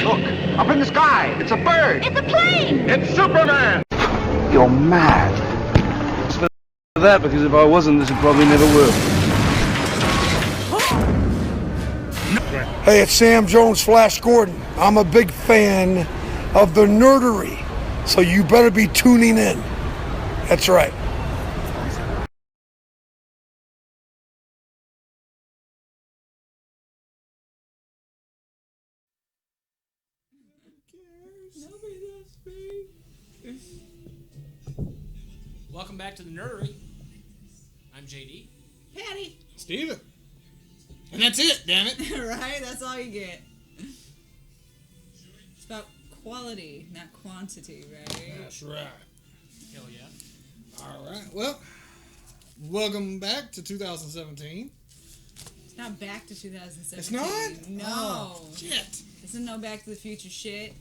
Look, up in the sky. It's a bird. It's a plane! It's Superman. You're mad. It's for that, because if I wasn't, this would probably never work. Hey, it's Sam Jones, Flash Gordon. I'm a big fan of the nerdery, so you better be tuning in. That's right. Welcome back to the Nerdery. I'm JD. Patty. Steven. And that's it, damn it. Right? That's all you get. It's about quality, not quantity, right? That's right. Hell yeah. All right. Well, welcome back to 2017. It's not back to 2017. It's not? No. Oh, shit. This is no Back to the Future shit.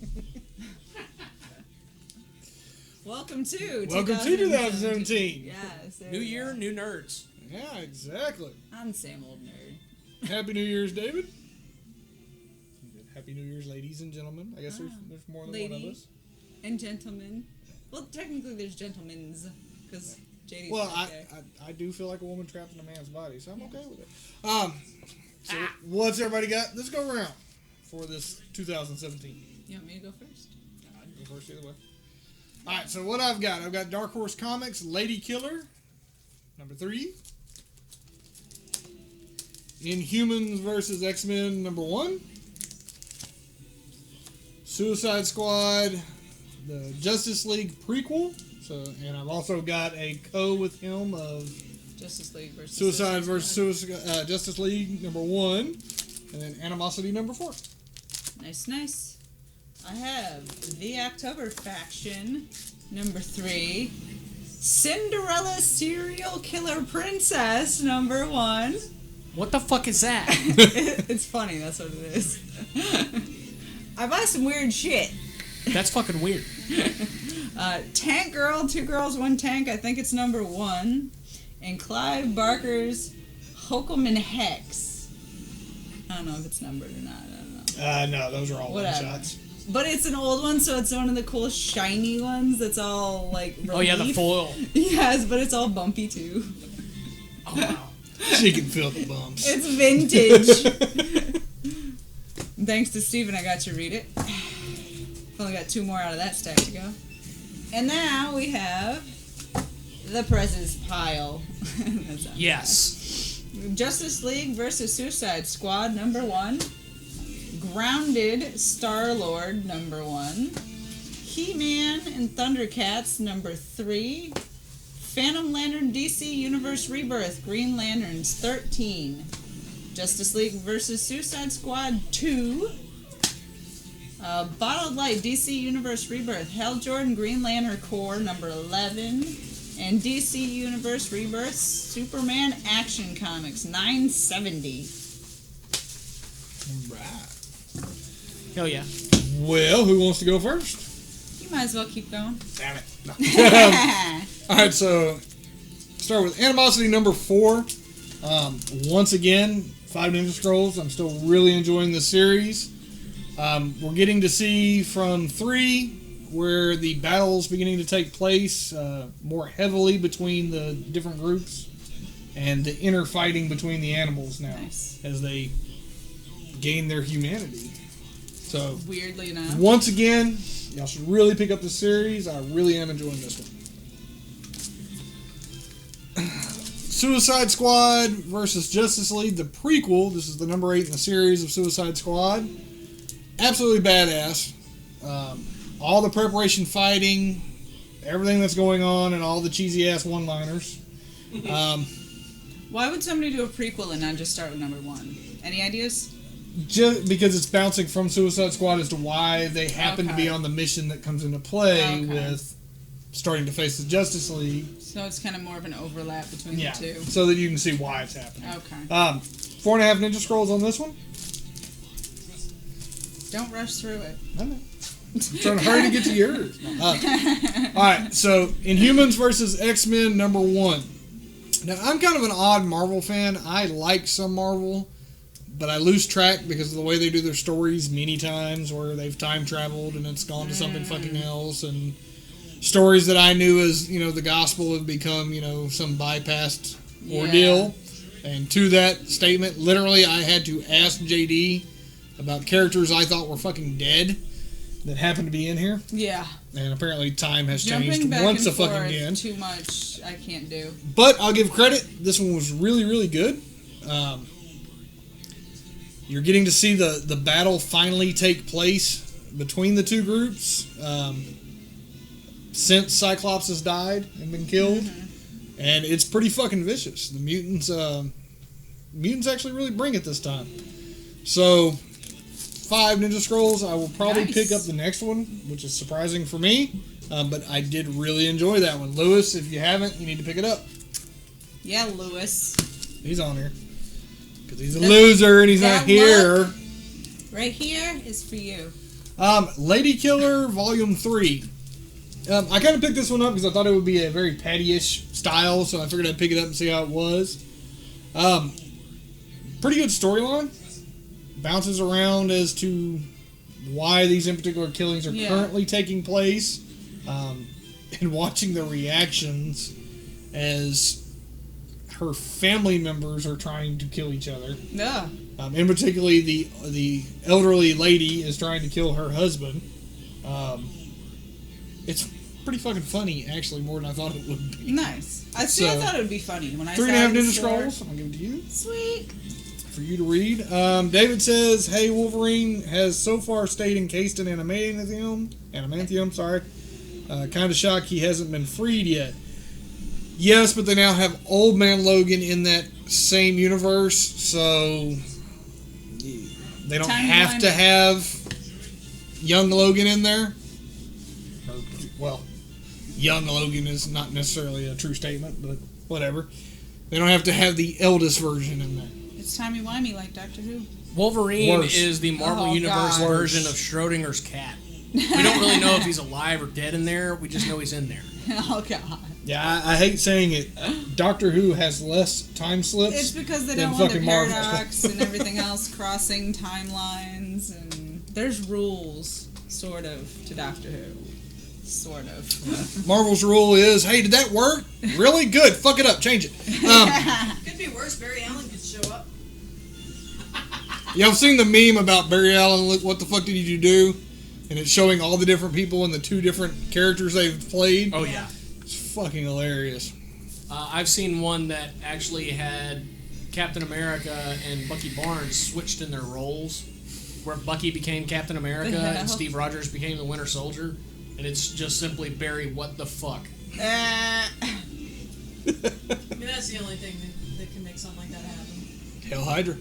Welcome to 2017. Yes. New year, new nerds. Yeah, exactly. I'm the same old nerd. Happy New Year's, David. Happy New Year's, ladies and gentlemen. I guess there's more than one of us. And gentlemen. Well, technically there's gentlemen's, because JD's Well, birthday. I do feel like a woman trapped in a man's body, so I'm okay with it. So what's everybody got? Let's go around for this 2017. You want me to go first? I'll go first either way. All right, so what I've got Dark Horse Comics, Lady Killer, number 3. Inhumans versus X-Men, number 1. Suicide Squad, the Justice League prequel. And I've also got a with him of Justice League versus Suicide versus Justice League, number 1. And then Animosity, number 4. Nice. I have The October Faction, number 3. Cinderella Serial Killer Princess, number 1. What the fuck is that? It's funny, that's what it is. I buy some weird shit. That's fucking weird. Tank Girl, 2 Girls, 1 Tank, I think it's number 1. And Clive Barker's Hokum and Hex. I don't know if it's numbered or not, I don't know. No, those are all Whatever. one-shots. But it's an old one, so it's one of the cool shiny ones that's all like relief. Oh yeah, the foil. Yes, but it's all bumpy too. Oh wow. She can feel the bumps. It's vintage. Thanks to Steven, I got to read it. Only got 2 more out of that stack to go. And now we have the Prez's pile. Yes. Justice League versus Suicide Squad, number 1. Grounded Star-Lord, number 1. He-Man and Thundercats, number 3. Phantom Lantern DC Universe Rebirth, Green Lanterns, 13. Justice League versus Suicide Squad, 2. Bottled Light DC Universe Rebirth, Hal Jordan Green Lantern Corps, number 11. And DC Universe Rebirth Superman Action Comics, 970. All right. Hell yeah. Well, who wants to go first? You might as well keep going. Damn it. No. All right, so start with Animosity number 4. Once again, 5 Ninja Scrolls. I'm still really enjoying the series. We're getting to see from 3 where the battle's beginning to take place more heavily between the different groups and the inner fighting between the animals now as they gain their humanity. So, weirdly enough, once again, y'all should really pick up the series. I really am enjoying this one. Suicide Squad versus Justice League, the prequel. This is the number 8 in the series of Suicide Squad. Absolutely badass. All the preparation fighting, everything that's going on, and all the cheesy ass one-liners. Why would somebody do a prequel and not just start with number 1? Any ideas? Just because it's bouncing from Suicide Squad as to why they happen to be on the mission that comes into play with starting to face the Justice League. So it's kind of more of an overlap between the 2. So that you can see why it's happening. Okay. 4.5 Ninja Scrolls on this one. Don't rush through it. I know. I'm trying to hurry to get to yours. Alright, so Inhumans versus X-Men number 1. Now, I'm kind of an odd Marvel fan. I like some Marvel, but I lose track because of the way they do their stories many times where they've time traveled and it's gone to something fucking else, and stories that I knew as, the gospel have become, some bypassed ordeal. And to that statement, literally I had to ask JD about characters I thought were fucking dead that happened to be in here. Yeah. And apparently time has Jumping changed back once and a fucking forth again. too much I can't do. But I'll give credit. This one was really, really good. You're getting to see the battle finally take place between the two groups since Cyclops has died and been killed. Mm-hmm. And it's pretty fucking vicious. The mutants actually really bring it this time. So, 5 Ninja Scrolls. I will probably pick up the next one, which is surprising for me. But I did really enjoy that one. Lewis, if you haven't, you need to pick it up. Yeah, Lewis. He's on here. Because he's a loser and he's not here. Right here is for you. Lady Killer Volume 3. I kind of picked this one up because I thought it would be a very Patty-ish style, so I figured I'd pick it up and see how it was. Pretty good storyline. Bounces around as to why these in particular killings are currently taking place, and watching the reactions as her family members are trying to kill each other. Yeah. In particular, the elderly lady is trying to kill her husband. It's pretty fucking funny, actually, more than I thought it would be. Nice. I thought it would be funny when I saw 3.5 it. Ninja Scrolls. I'll give it to you. Sweet. For you to read. David says, "Hey, Wolverine has so far stayed encased in adamantium. Kind of shocked he hasn't been freed yet. Yes, but they now have Old Man Logan in that same universe, so they don't have to have young Logan in there. Well, young Logan is not necessarily a true statement, but whatever. They don't have to have the eldest version in there. It's timey-wimey like Doctor Who. Wolverine Worse. is the Marvel Universe God. version of Schrodinger's cat. We don't really know if he's alive or dead in there. We just know he's in there. Oh, God. Yeah, I hate saying it. Doctor Who has less time slips. It's because they than don't want the fucking Marvel. paradox and everything else crossing timelines, and there's rules, sort of, to Doctor Who. Sort of. Marvel's rule is, hey, did that work? Really? Good. Fuck it up. Change it. Could be worse. Barry Allen could show up. Yeah, I've seen the meme about Barry Allen, look, what the fuck did you do? And it's showing all the different people and the 2 different characters they've played. Oh, yeah. It's fucking hilarious. I've seen one that actually had Captain America and Bucky Barnes switched in their roles, where Bucky became Captain America and Steve Rogers became the Winter Soldier. And it's just simply Barry, what the fuck? I mean, that's the only thing that can make something like that happen. Hail Hydra.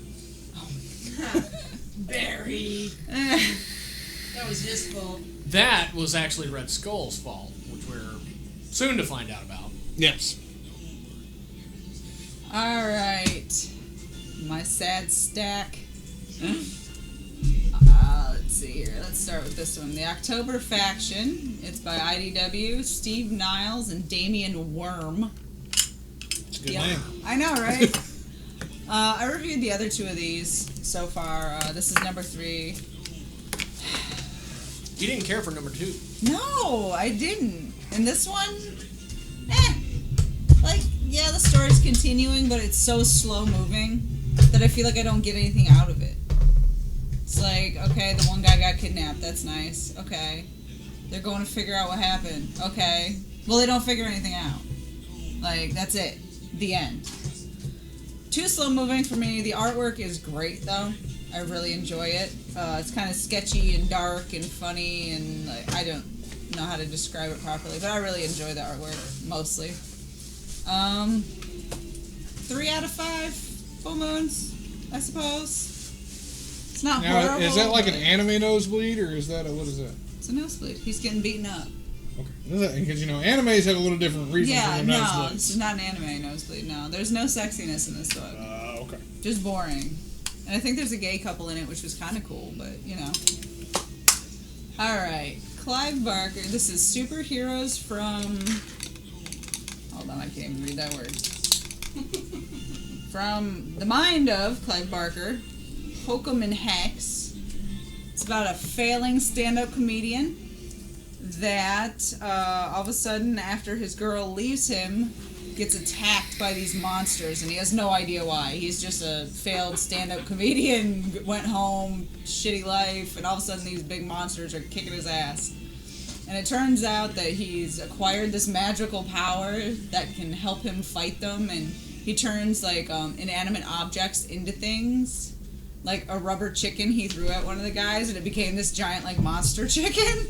Barry. That was his fault. That was actually Red Skull's fault, which we're soon to find out about. Yes. All right. My sad stack. Let's see here. Let's start with this one. The October Faction. It's by IDW, Steve Niles, and Damian Worm. It's a good name. I know, right? I reviewed the other 2 of these so far. This is number 3. You didn't care for number 2. No, I didn't. And this one, like, yeah, the story's continuing, but it's so slow moving that I feel like I don't get anything out of it. It's like, okay, the one guy got kidnapped. That's nice. Okay. They're going to figure out what happened. Okay. Well, they don't figure anything out. Like, that's it. The end. Too slow moving for me. The artwork is great, though. I really enjoy it. It's kind of sketchy and dark and funny, and like, I don't know how to describe it properly, but I really enjoy the artwork, mostly. 3 out of 5 full moons, I suppose. It's not horrible. Is that like an anime nosebleed, or is that what is that? It's a nosebleed. He's getting beaten up. Okay. Because, animes have a little different reason Yeah, for their no, nosebleeds. this is not an anime nosebleed, no. There's no sexiness in this book. Okay. Just boring. And I think there's a gay couple in it, which was kind of cool, but, you know. Alright, Clive Barker. This is Superheroes from... Hold on, I can't even read that word. From the mind of Clive Barker. Hokum and Hex. It's about a failing stand-up comedian that all of a sudden, after his girl leaves him, gets attacked by these monsters, and he has no idea why. He's just a failed stand-up comedian, went home, shitty life, and all of a sudden these big monsters are kicking his ass. And it turns out that he's acquired this magical power that can help him fight them, and he turns like inanimate objects into things. Like a rubber chicken he threw at one of the guys, and it became this giant like monster chicken.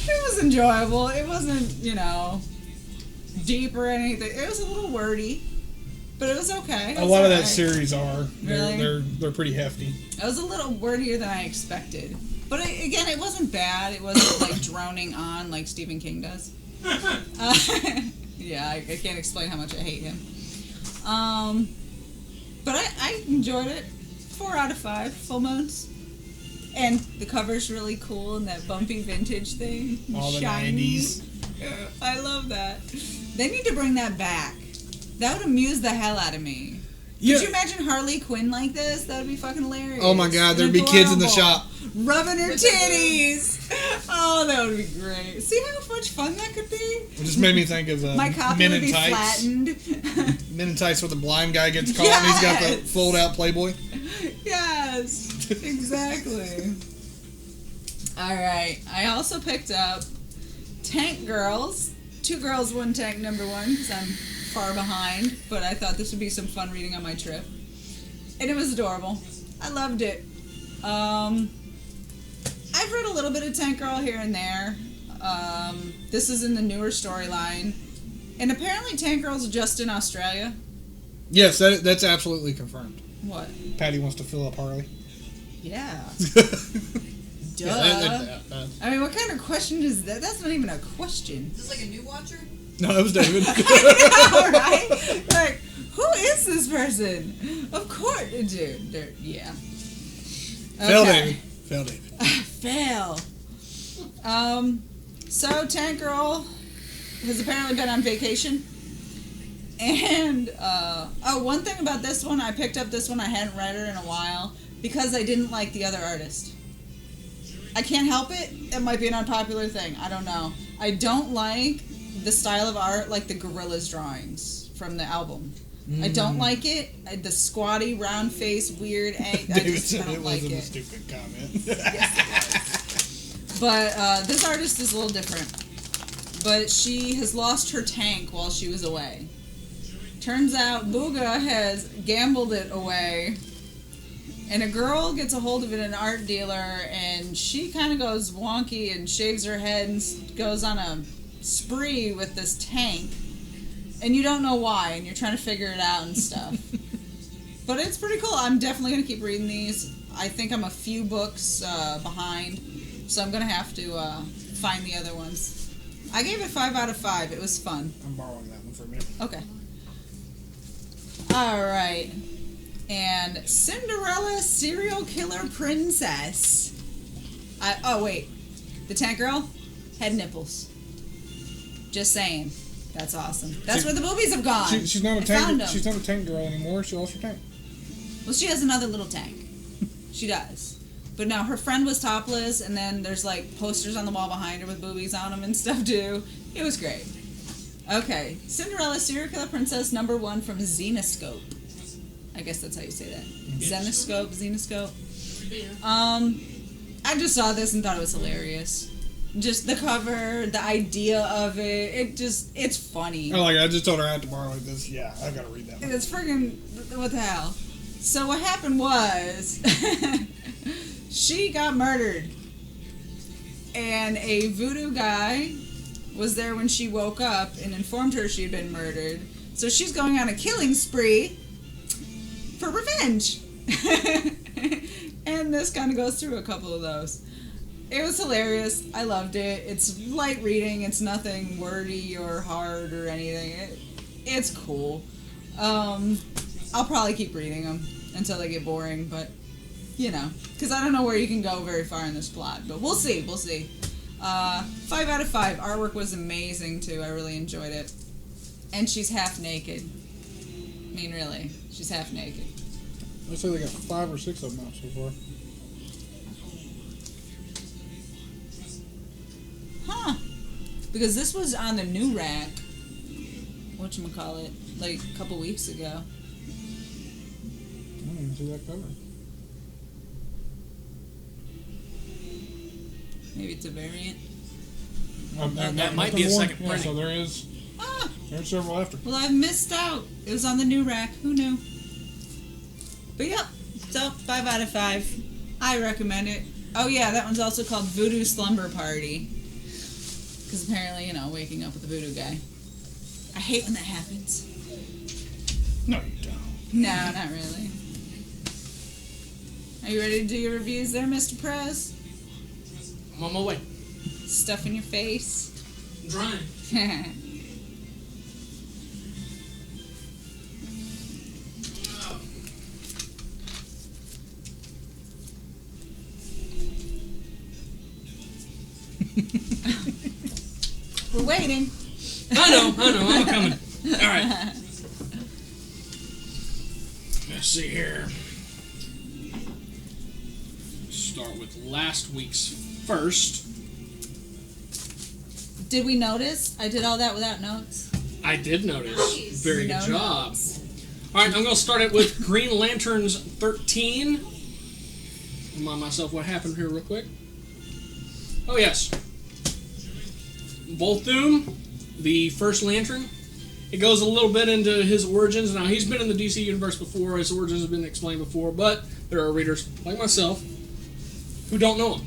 It was enjoyable. It wasn't, deep or anything. It was a little wordy, but it was okay. A lot of that series are. Really? They're pretty hefty. It was a little wordier than I expected. But again, it wasn't bad. It wasn't like droning on like Stephen King does. Yeah, I can't explain how much I hate him. But I enjoyed it. 4 out of 5 full moons. And the cover's really cool and that bumpy vintage thing. All the shiny. 90s. Yeah, I love that. They need to bring that back. That would amuse the hell out of me. Yeah. Could you imagine Harley Quinn like this? That would be fucking hilarious. Oh my god, there'd be kids in the shop. Rubbing her titties. Oh, that would be great. See how much fun that could be? It just made me think of My copy Men would in be Tights. flattened. Men in Tights where the blind guy gets caught and he's got the Yes. fold out Playboy. Yes, exactly. Alright, I also picked up Tank Girls. 2 Girls, 1 Tank, number 1, because I'm far behind, but I thought this would be some fun reading on my trip. And it was adorable. I loved it. I've read a little bit of Tank Girl here and there. This is in the newer storyline. And apparently Tank Girl's just in Australia. Yes, that's absolutely confirmed. What? Patty wants to fill up Harley. Yeah. Duh. Yeah, I mean, what kind of question is that? That's not even a question. Is this like a new watcher? no, that was David. All right? Like, who is this person? Of course, dude. Yeah. Fail David. Fail David. Fail. So Tank Girl has apparently been on vacation. And, one thing about this one, I picked up this one, I hadn't read her in a while, because I didn't like the other artist. I can't help it. It might be an unpopular thing. I don't know. I don't like the style of art, like the Gorillaz drawings from the album. I don't like it. The squatty, round face, weird egg. I David just said don't it like wasn't a it. stupid comment. Yes, it was. But this artist is a little different. But she has lost her tank while she was away. Turns out Booga has gambled it away. And a girl gets a hold of it, an art dealer, and she kind of goes wonky and shaves her head and goes on a spree with this tank. And you don't know why, and you're trying to figure it out and stuff. But it's pretty cool. I'm definitely going to keep reading these. I think I'm a few books behind, so I'm going to have to find the other ones. I gave it 5 out of 5. It was fun. I'm borrowing that one from you. Okay. Alright. And Cinderella Serial Killer Princess. Oh, wait. The Tank Girl had nipples. Just saying. That's awesome. That's where the boobies have gone. She's not a I found tank. them. She's not a tank girl anymore. She lost her tank. Well, she has another little tank. She does. But no, her friend was topless, and then there's like posters on the wall behind her with boobies on them and stuff too. It was great. Okay, Cinderella Serial Killer Princess number 1 from Zenoscope. I guess that's how you say that. Zenoscope. I just saw this and thought it was hilarious. Just the cover, the idea of it. It's funny. I like it. I just told her I had to borrow this. Yeah, I gotta read that one. It's friggin' what the hell. So what happened was she got murdered, and a voodoo guy was there when she woke up and informed her she had been murdered. So she's going on a killing spree for revenge. And this kind of goes through a couple of those. It was hilarious. I loved it. It's light reading. It's nothing wordy or hard or anything. It's cool. I'll probably keep reading them until they get boring, but, because I don't know where you can go very far in this plot. But we'll see. 5 out of 5. Artwork was amazing, too. I really enjoyed it. And she's half naked. I mean, really. She's half naked. I say they got 5 or 6 of them out so far. Huh. Because this was on the new rack. Whatchamacallit, like a couple weeks ago. I didn't even see that cover. Maybe it's a variant. That might be a second Yeah, so printing. there is. Ah, There's several after. well, I've missed out. It was on the new rack. Who knew? But yep. So, 5 out of 5. I recommend it. Oh, yeah, that one's also called Voodoo Slumber Party. Because apparently, waking up with a voodoo guy. I hate when that happens. No, you don't. No, not really. Are you ready to do your reviews there, Mr. Prez? I'm on my way. Stuff in your face. I'm trying. We're waiting. I know, I'm coming. All right. Let's see here. Start with last week's first. Did we notice? I did all that without notes. I did notice. Very good No job. notes. All right, I'm going to start it with Green Lanterns 13. Remind myself what happened here real quick. Oh, yes. Volthoom, the first Lantern. It goes a little bit into his origins. Now, he's been in the DC universe before. His origins have been explained before, but there are readers like myself who don't know him.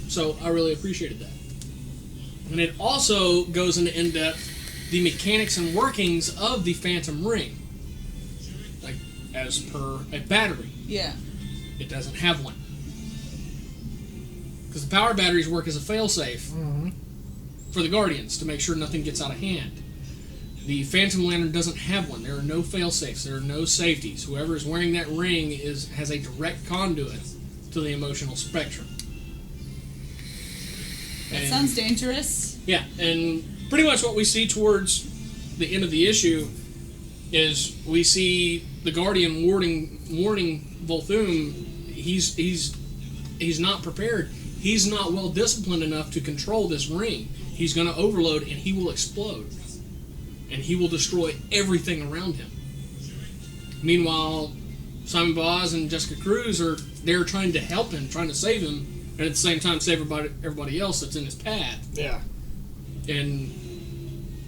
So I really appreciated that. And it also goes into in-depth the mechanics and workings of the Phantom Ring. Like, as per a battery. Yeah. It doesn't have one. Because the power batteries work as a failsafe for the Guardians to make sure nothing gets out of hand. The Phantom Lantern doesn't have one. There are no failsafes. There are no safeties. Whoever is wearing that ring has a direct conduit to the emotional spectrum. That sounds dangerous. Yeah, and pretty much what we see towards the end of the issue is we see the Guardian warning Volthoom. He's not prepared. He's not well disciplined enough to control this ring. He's going to overload and he will explode. And he will destroy everything around him. Meanwhile, Simon Baz and Jessica Cruz they're trying to help him, trying to save him, and at the same time save everybody else that's in his path. Yeah. And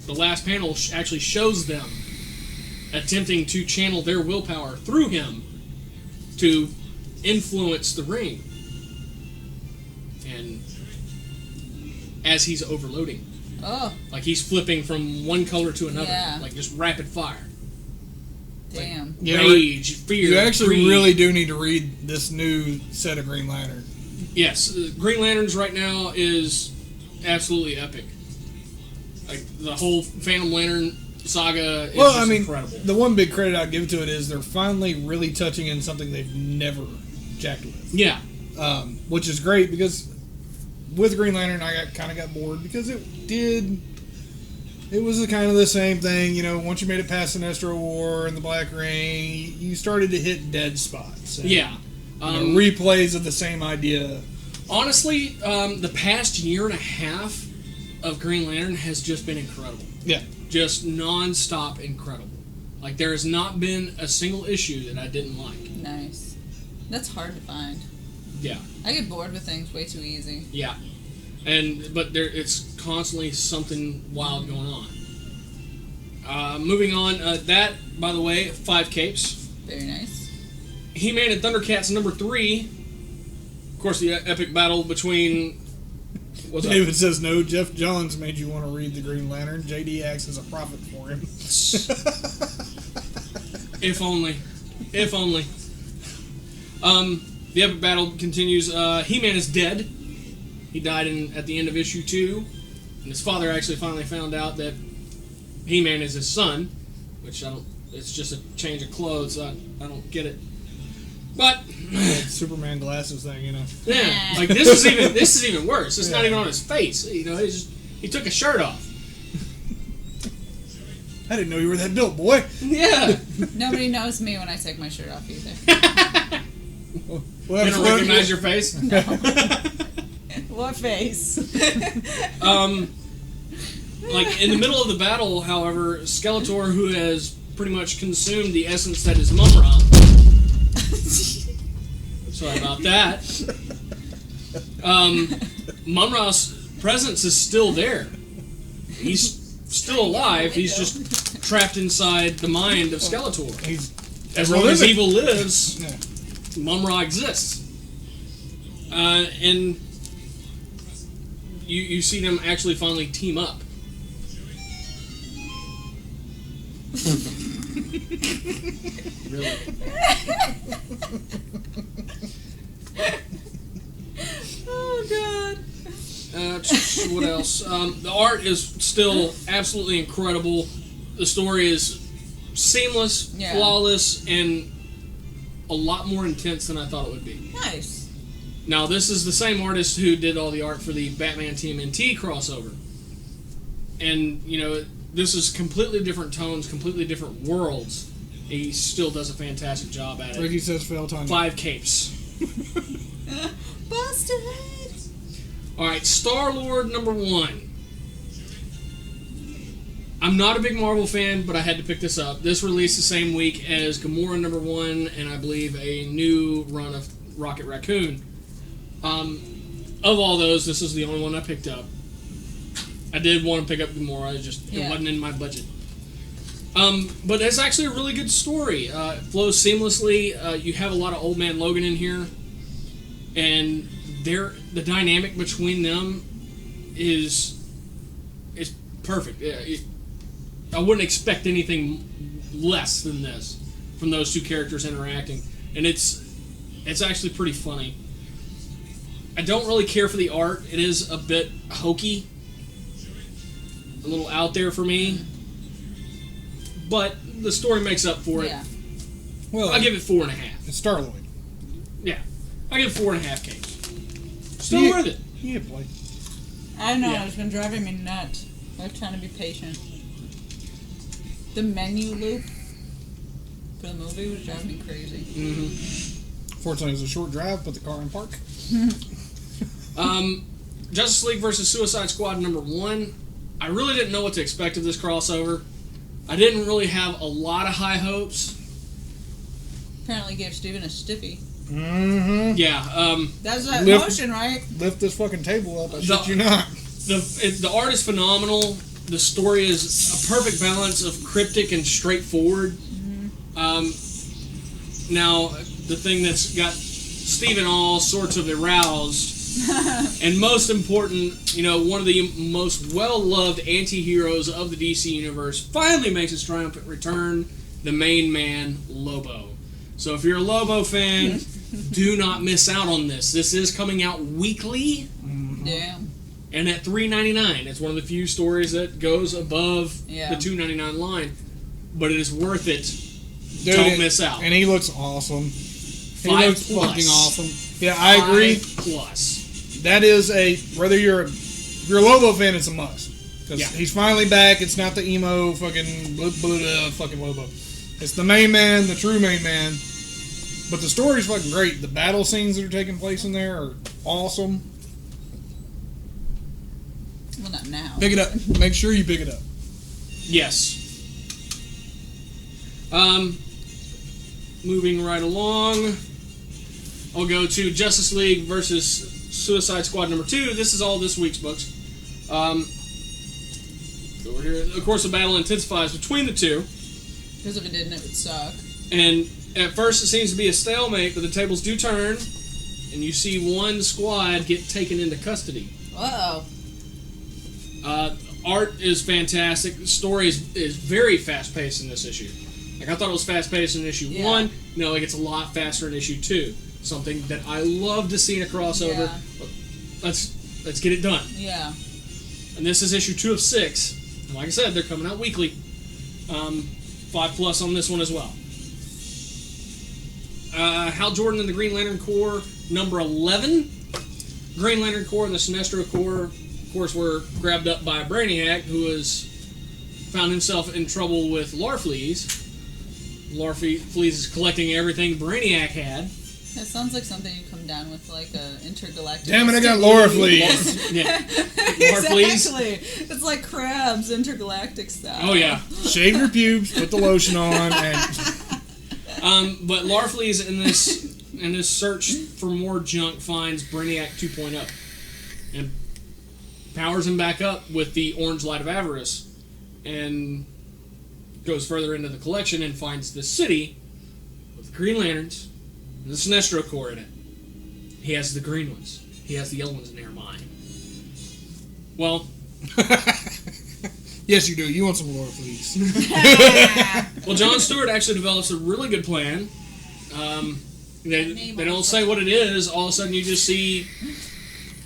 the last panel actually shows them attempting to channel their willpower through him to influence the ring. And as he's overloading. Oh, Like he's flipping from one color to another. Yeah. Like just rapid fire. damn. Yeah, Rage, fear, You actually greed. really do need to read this new set of Green Lantern. Yes, Green Lanterns right now is absolutely epic. Like the whole Phantom Lantern saga is Well, just I mean, incredible. the one big credit I'd give to it is they're finally really touching in something they've never jacked with. Yeah. Which is great because with Green Lantern I kind of got bored because it was kind of the same thing. Once you made it past Sinestro War and the Black Ring, you started to hit dead spots. And, Yeah. replays of the same idea. Honestly, the past year and a half of Green Lantern has just been incredible. Yeah. Just non-stop incredible. Like there has not been a single issue that I didn't like. Nice. That's hard to find. Yeah. I get bored with things way too easy. Yeah. But it's constantly something wild going on. Moving on, that, by the way, 5 capes. Very nice. He-Man and Thundercats number 3. Of course, the epic battle between... What's David up? says no. Jeff Johns made you want to read the Green Lantern. JD acts as a prophet for him. If only. If only. The epic battle continues. He-Man is dead. He died at the end of issue 2. And his father actually finally found out that He-Man is his son. Which I don't... It's just a change of clothes. I don't get it. But... That Superman glasses thing, Yeah, like this is even worse. It's not even on his face. He took his shirt off. I didn't know you were that built, boy. Yeah. Nobody knows me when I take my shirt off either. Well, They that's don't what- recognize your face. What face? Like in the middle of the battle, however, Skeletor, who has pretty much consumed the essence that is Mumra. Sorry about that. Mumra's presence is still there. He's still alive. He's just trapped inside the mind of Skeletor. He's As long as living. evil lives, Yeah. Mumra exists. And you see them actually finally team up. Really? Oh god. What else? The art is still absolutely incredible. The story is seamless, Yeah. flawless, and a lot more intense than I thought it would be. Nice. Now, this is the same artist who did all the art for the Batman TMNT crossover. And, you know, this is completely different tones, completely different worlds. He still does a fantastic job at it. Ricky says fail time. 5 capes. Busted. Alright, Star-Lord #1. I'm not a big Marvel fan, but I had to pick this up. This released the same week as Gamora #1, and I believe a new run of Rocket Raccoon. Of all those, this is the only one I picked up. I did want to pick up Gamora, it wasn't in my budget. But it's actually a really good story. It flows seamlessly. You have a lot of Old Man Logan in here, and the dynamic between them is perfect. I wouldn't expect anything less than this from those two characters interacting, and it's actually pretty funny. I don't really care for the art. It is a bit hokey, a little out there for me, but the story makes up for it. Yeah. Well, I'll give it 4.5. it's Star-Lord. Yeah, I give it 4.5 capes. Still Yeah. worth it. Yeah, boy. I don't know, Yeah. it's been driving me nuts. I'm trying to be patient. The menu loop for the movie was driving me crazy. Fortunately, it was a short drive. Put the car in park. Justice League versus Suicide Squad #1. I really didn't know what to expect of this crossover. I didn't really have a lot of high hopes. Apparently gave Steven a stiffy. Mm-hmm. Yeah, That's that Lift- motion, right? Lift this fucking table up. I The- shit you not. the art is phenomenal. The story is a perfect balance of cryptic and straightforward. Now, the thing that's got Steven all sorts of aroused, and most important, you know, one of the most well-loved anti-heroes of the DC Universe finally makes his triumphant return, the main man, Lobo. So if you're a Lobo fan, do not miss out on this. This is coming out weekly. Damn. And at $3.99, it's one of the few stories that goes above Yeah. the $2.99 line, but it is worth it. Dude, Don't miss out. And he looks awesome. He 5 looks plus. fucking awesome. Yeah, I agree. 5+. That is whether if you're a Lobo fan, it's a must. Because Yeah. he's finally back. It's not the emo fucking fucking Lobo. It's the main man, the true main man. But the story's fucking great. The battle scenes that are taking place in there are awesome. Well, not now. Pick it up. Make sure you pick it up. Yes. Moving right along, I'll go to Justice League versus Suicide Squad #2. This is all this week's books. Over here, of course, the battle intensifies between the two. Because if it didn't, it would suck. And at first it seems to be a stalemate, but the tables do turn, and you see one squad get taken into custody. Uh-oh. Art is fantastic. The story is very fast-paced in this issue. Like, I thought it was fast-paced in issue 1. No, it gets a lot faster in issue 2. Something that I love to see in a crossover. Yeah. Let's get it done. Yeah. And this is issue 2 of 6. And like I said, they're coming out weekly. 5+ on this one as well. Hal Jordan and the Green Lantern Corps #11. Green Lantern Corps and the Sinestro Corps, of course, were grabbed up by Brainiac, who was found himself in trouble with Larfleeze. Larfleeze is collecting everything Brainiac had. That sounds like something you come down with, like a intergalactic. Damn it! I got Laura Fleas. Yeah. Larfleeze. Exactly. It's like crabs, intergalactic style. Oh yeah. Shave your pubes, put the lotion on, and But Larfleeze in this search for more junk finds Brainiac 2.0 and powers him back up with the Orange Light of Avarice, and goes further into the collection and finds the city with the Green Lanterns and the Sinestro Corps in it. He has the green ones. He has the yellow ones in there. Mine. Well, yes, you do. You want some Laura Fleas. well, John Stewart actually develops a really good plan. They don't say what it is. All of a sudden, you just see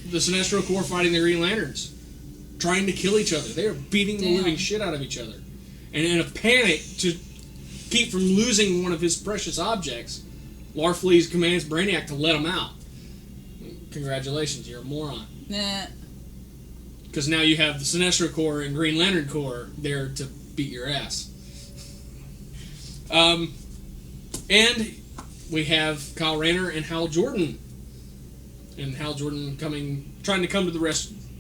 the Sinestro Corps fighting the Green Lanterns, trying to kill each other. They are beating the living shit out of each other. And in a panic to keep from losing one of his precious objects, Larfleeze commands Brainiac to let him out. Congratulations, you're a moron. Nah. Because now you have the Sinestro Corps and Green Lantern Corps there to beat your ass. And we have Kyle Rayner and Hal Jordan. And Hal Jordan trying to come to the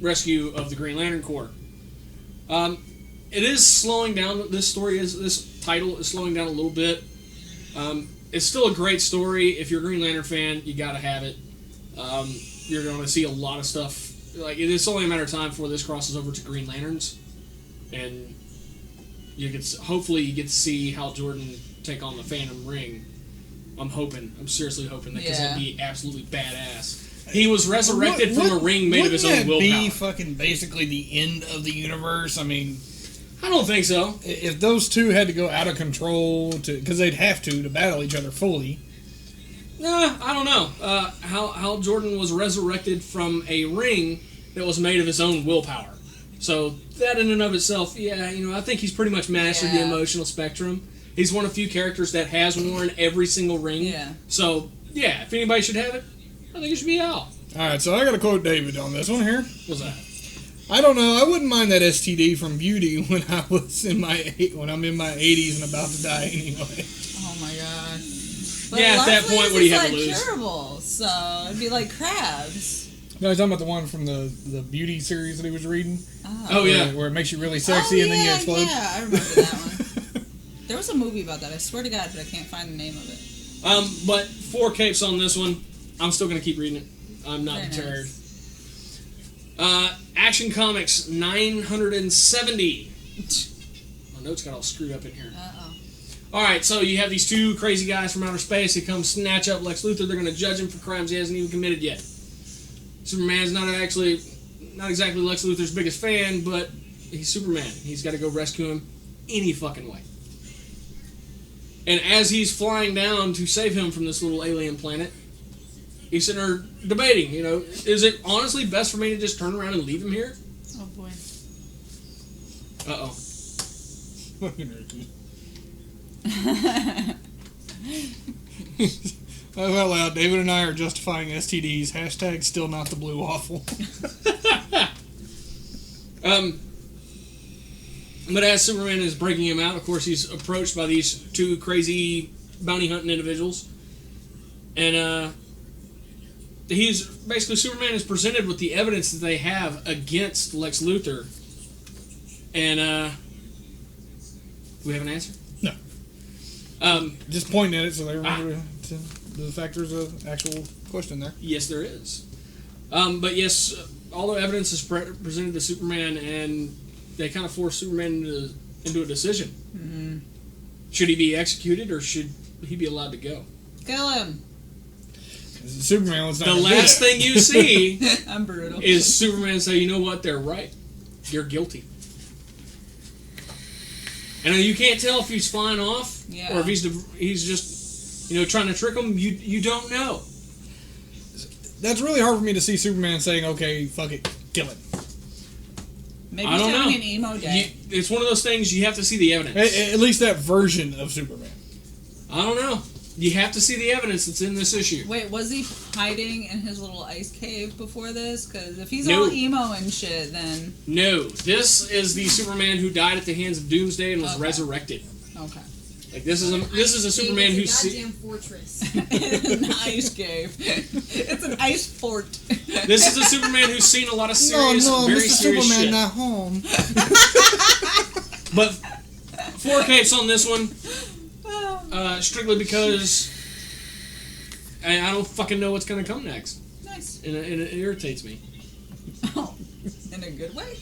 rescue of the Green Lantern Corps. It is slowing down. This title is slowing down a little bit. It's still a great story. If you're a Green Lantern fan, you gotta have it. You're going to see a lot of stuff. Like, it's only a matter of time before this crosses over to Green Lanterns, and hopefully you get to see Hal Jordan take on the Phantom Ring. I'm seriously hoping that, because that'd be absolutely badass. He was resurrected from a ring made of his own willpower. Wouldn't that be fucking basically the end of the universe? I mean, I don't think so. If those two had to go out of control because they'd have to battle each other fully. Nah, I don't know. Hal Jordan was resurrected from a ring that was made of his own willpower. So that in and of itself, I think he's pretty much mastered the emotional spectrum. He's one of the few characters that has worn every single ring. Yeah. So, if anybody should have it, I think it should be Hal. Alright, so I gotta quote David on this one here. What's that? I don't know, I wouldn't mind that STD from Beauty when I'm in my 80s and about to die anyway. Oh my god. But at that point, what do you have to lose? It's curable, so it'd be like crabs. No, I was talking about the one from the Beauty series that he was reading. Oh, yeah. Where it makes you really sexy and then you explode. Yeah, I remember that one. There was a movie about that, I swear to God, but I can't find the name of it. But 4 capes on this one. I'm still going to keep reading it. I'm not Very deterred. Nice. Action Comics 970. My notes got all screwed up in here. Uh-oh. Alright, so you have these two crazy guys from outer space. They come snatch up Lex Luthor. They're going to judge him for crimes he hasn't even committed yet. Superman's not exactly Lex Luthor's biggest fan, but he's Superman. He's got to go rescue him any fucking way. And as he's flying down to save him from this little alien planet, he's sitting there debating, is it honestly best for me to just turn around and leave him here? Oh boy. Uh-oh. Laugh out loud. David and I are justifying STDs. Hashtag still not the blue waffle. But as Superman is breaking him out, of course, he's approached by these two crazy bounty hunting individuals. And, Superman is presented with the evidence that they have against Lex Luthor. And, do we have an answer? No. Just pointing at it so they remember the factors of actual question there. Yes, there is. But yes, all the evidence is presented to Superman, and they kind of force Superman into a decision. Mm-hmm. Should he be executed, or should he be allowed to go? Kill him. Superman was not the last thing you see I'm brutal. is Superman say, you know what, they're right. You're guilty. And you can't tell if he's flying off or if he's just trying to trick them. You don't know. That's really hard for me to see Superman saying, okay, fuck it, kill him. Maybe I don't he's having know. an emo day. It's one of those things you have to see the evidence. At least that version of Superman. I don't know. You have to see the evidence that's in this issue. Wait, was he hiding in his little ice cave before this? Because if he's No. all emo and shit, then No, this is the Superman who died at the hands of Doomsday and was Okay. resurrected. okay. Like this is a Superman who's goddamn fortress. An ice cave. It's an ice fort. this is a Superman who's seen a lot of serious, very Mr. serious Superman shit. not home. But 4 capes on this one, strictly because I don't fucking know what's gonna come next, Nice. and it irritates me. Oh, in a good way.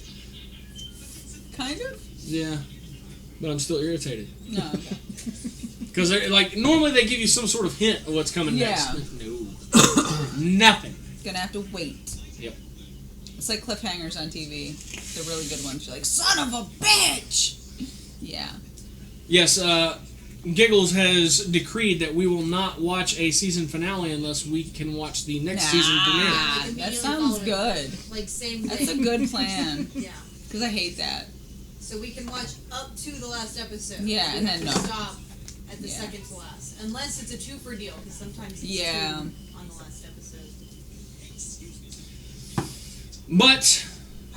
Kind of. Yeah, but I'm still irritated No. Okay. because like normally they give you some sort of hint of what's coming Yeah. next. No, nothing. Gonna have to wait. Yep. It's like cliffhangers on TV. The really good ones. You're like, son of a bitch. Yeah. Yes, Giggles has decreed that we will not watch a season finale unless we can watch the next season premiere. That Immediately sounds follow it. good. Like same day. That's a good plan. Yeah. Because I hate that. So we can watch up to the last episode. Yeah, We and have then to no. stop at the Yeah. second to last, unless it's a 2 for deal. Because sometimes it's Yeah. 2 on the last episode. But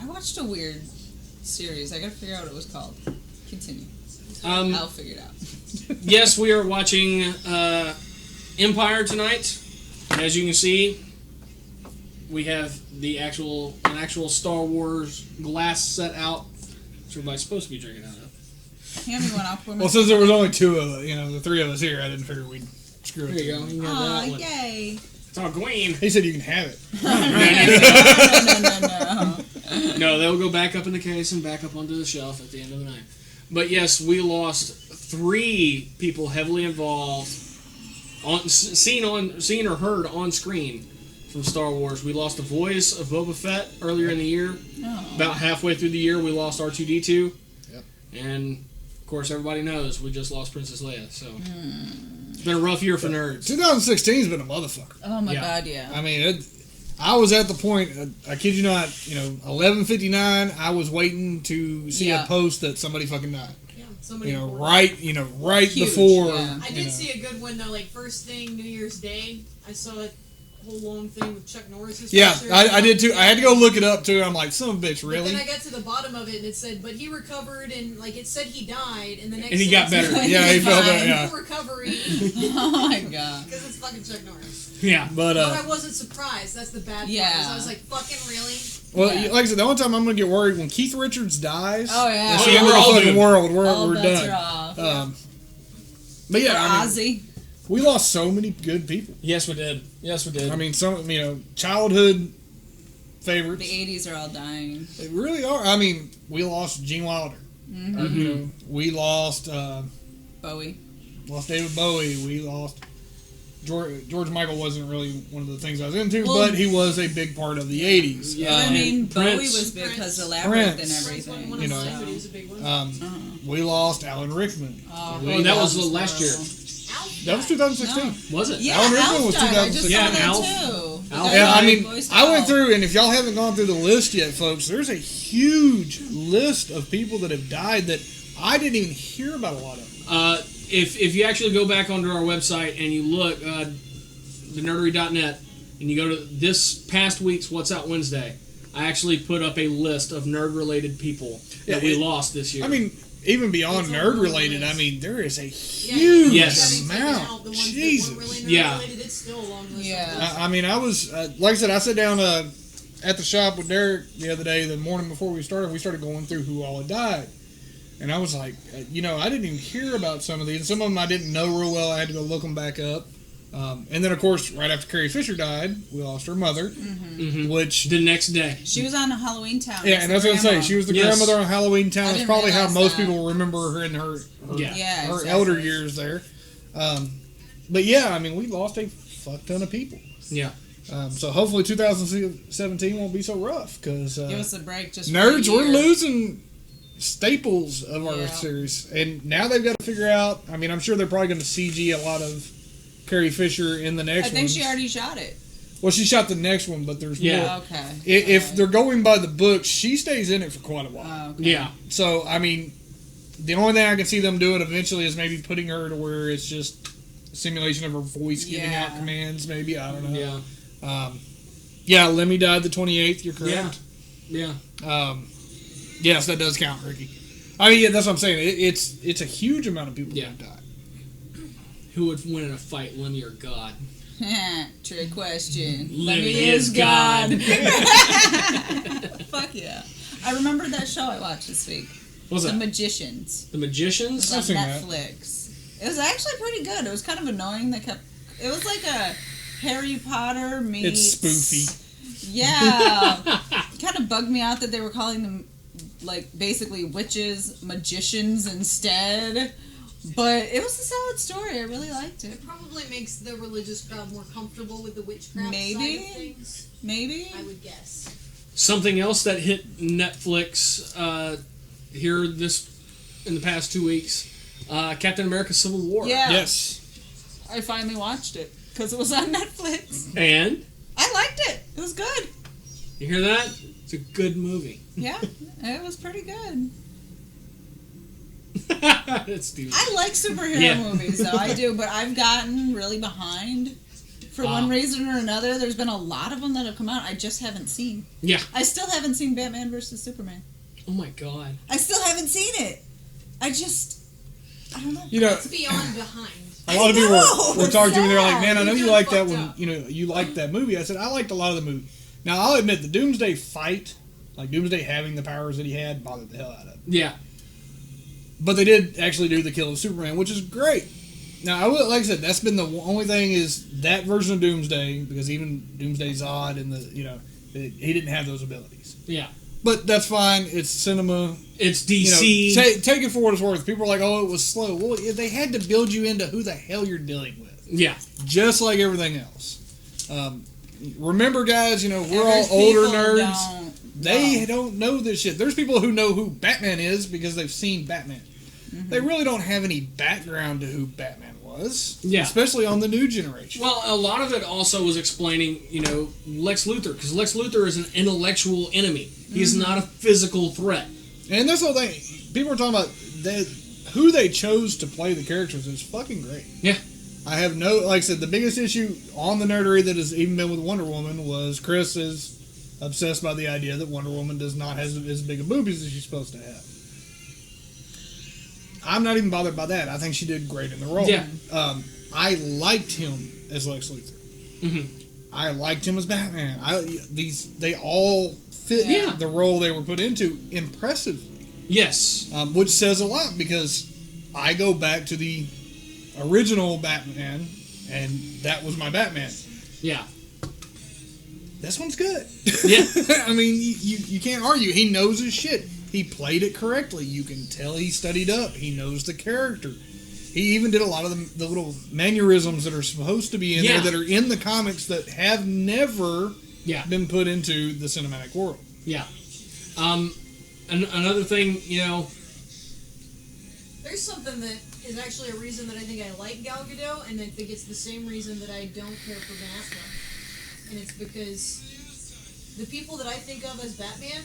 I watched a weird series. I gotta figure out what it was called. Continue. um, I'll figure it out. yes, we are watching Empire tonight. And as you can see, we have an actual Star Wars glass set out, which everybody's supposed to be drinking out of. Hand me one. I'll pour Well, since there was only two of the three of us here, I didn't figure we'd screw it. There you go. You can have Aw, that one. yay. It's all green. He said you can have it. No. No, they'll go back up in the case and back up onto the shelf at the end of the night. But yes, we lost 3 people heavily involved, seen or heard on screen from Star Wars. We lost the voice of Boba Fett earlier in the year. Oh. About halfway through the year, we lost R2-D2. Yep. And of course, everybody knows we just lost Princess Leia. So it's been a rough year for nerds. 2016's been a motherfucker. Oh my Yeah. god, yeah. I mean, I was at the point. I kid you not. 11:59. I was waiting to see Yeah. a post that somebody fucking died. Yeah. Somebody reported. Right Huge, before. yeah. I did see a good one though. Like first thing New Year's Day, I saw a whole long thing with Chuck Norris's. Yeah, picture. I did too. I had to go look it up too. I'm like, son of a bitch, But really? then I got to the bottom of it and it said, but he recovered and like it said he died and the next And he got sentence better. said, Yeah, he felt better, "Fine, yeah. full recovery Oh my god. because it's fucking Chuck Norris. Yeah. But But I wasn't surprised. That's the bad part. Yeah. is I was like, fucking really? well, Yeah. like I said, the only time I'm gonna get worried when Keith Richards dies. Oh, yeah. That's Oh, the yeah, end we're of all the fucking doomed. world. All We're bets done. are off. But yeah, I mean, Ozzy. we lost so many good people. Yes, we did. Yes, we did. I mean, some childhood favorites. The 80s are all dying. They really are. I mean, we lost Gene Wilder. We lost Bowie. David Bowie. We lost George Michael. Wasn't really one of the things I was into, Well- but he was a big part of the '80s. Yeah. I mean, Bowie Prince. was big because of Labyrinth Prince. and One everything. of You know, mine, but he was a big one. We lost Alan Rickman. Oh, Oh, that was last year. Alf That was died. 2016. Was it? Yeah, Alan Rickman Alf was died. I just 2016. saw Yeah, that Alf. too. The Alf guy Yeah, I who mean, voiced I went Alf. through, and if y'all haven't gone through the list yet, folks, there's a huge list of people that have died that I didn't even hear about a lot of. If you actually go back onto our website and you look, thenerdery.net, and you go to this past week's What's Out Wednesday, I actually put up a list of nerd-related people that we lost this year. I mean, even beyond It's a nerd long related, list. I mean, there is a Yeah, huge Yes. having taken out amount. the ones that Jesus. weren't really Yeah. nerd-related, it's still a long list. Yeah. I mean, I was, like I said, I sat down at the shop with Derek the other day, the morning before we started going through who all had died. And I was like, I didn't even hear about some of these. Some of them I didn't know real well. I had to go look them back up. And then, of course, right after Carrie Fisher died, we lost her mother, which... the next day. She was on Halloween Town. Yeah, and that's what I'm saying. She was the Yes. grandmother on Halloween Town. I That's didn't probably how realize most that. people remember her in her Yeah. Yeah, her exactly. elder years there. But yeah, I mean, we lost a fuck ton of people. Yeah. So hopefully 2017 won't be so rough because Give us a break just nerds, for a we're year. losing staples of our Yeah. series, and now they've got to figure out. I mean, I'm sure they're probably going to CG a lot of Carrie Fisher in the next I one. think she already shot it. Well, she shot the next one, but there's Yeah. more. Okay. If they're going by the book, she stays in it for quite a while. Oh, okay. Yeah. So, I mean, the only thing I can see them doing eventually is maybe putting her to where it's just simulation of her voice giving Yeah. out commands. Maybe I don't know. Yeah. Yeah, Lemmy died the 28th. You're correct. Yeah. Yes, that does count, Ricky. I mean, yeah, that's what I'm saying. It's a huge amount of people Yeah. that died. Who would win in a fight, Lemmy or God? Trick question. Lemmy Lemmy is God. Fuck yeah. I remembered that show I watched this week. What's The that? Magicians. The Magicians? It's on I've seen that. Netflix. It was actually pretty good. It was kind of annoying. It was like a Harry Potter meets... It's spoofy. Yeah. It kind of bugged me out that they were calling them, like, basically witches, magicians instead. But it was a solid story. I really liked it. Probably makes the religious crowd more comfortable with the witchcraft Maybe. side of things. Maybe? I would guess. Something else that hit Netflix here in the past 2 weeks, Captain America: Civil War. Yeah. Yes. I finally watched it because it was on Netflix. And I liked it. It was good. you hear that? It's a good movie. Yeah, it was pretty good. That's stupid. I like superhero Yeah. movies, though. I do, but I've gotten really behind. For one reason or another, there's been a lot of them that have come out I just haven't seen. Yeah. I still haven't seen Batman vs. Superman. Oh my god. I still haven't seen it. I don't know. You know, It's beyond behind. a lot of people know, were talking to me. They're like, sad. "Man, I know you You're like that fucked one. up. You know, you liked that movie." I said, "I liked a lot of the movie." Now, I'll admit the Doomsday fight, like Doomsday having the powers that he had, bothered the hell out of me. Yeah. But they did actually do the kill of Superman, which is great. Now, like I said, that's been the only thing is that version of Doomsday, because even Doomsday Zod and he didn't have those abilities. Yeah. But that's fine. It's cinema. It's You DC. know, take it for what it's worth. People are like, "Oh, it was slow." Well, they had to build you into who the hell you're dealing with, yeah. just like everything else. Remember, guys, we're There's all older people nerds. They don't know this shit. There's people who know who Batman is because they've seen Batman. They really don't have any background to who Batman was. Yeah. Especially on the new generation. Well, a lot of it also was explaining, Lex Luthor, because Lex Luthor is an intellectual enemy. He's not a physical threat. And that's the whole thing. People are talking about who they chose to play the characters is fucking great. Yeah. I have like I said, the biggest issue on the nerdery that has even been with Wonder Woman was Chris is obsessed by the idea that Wonder Woman does not have as big of boobies as she's supposed to have. I'm not even bothered by that. I think she did great in the role. Yeah. I liked him as Lex Luthor. Mm-hmm. I liked him as Batman. They all fit Yeah. the role they were put into impressively. Yes. Which says a lot because I go back to the original Batman, and that was my Batman. Yeah. This one's good. Yeah. I mean, you can't argue. He knows his shit. He played it correctly. You can tell he studied up. He knows the character. He even did a lot of the little mannerisms that are supposed to be in there that are in the comics that have never been put into the cinematic world. Yeah. Another thing, There's something that is actually a reason that I think I like Gal Gadot, and I think it's the same reason that I don't care for Ben Affleck. And it's because the people that I think of as Batman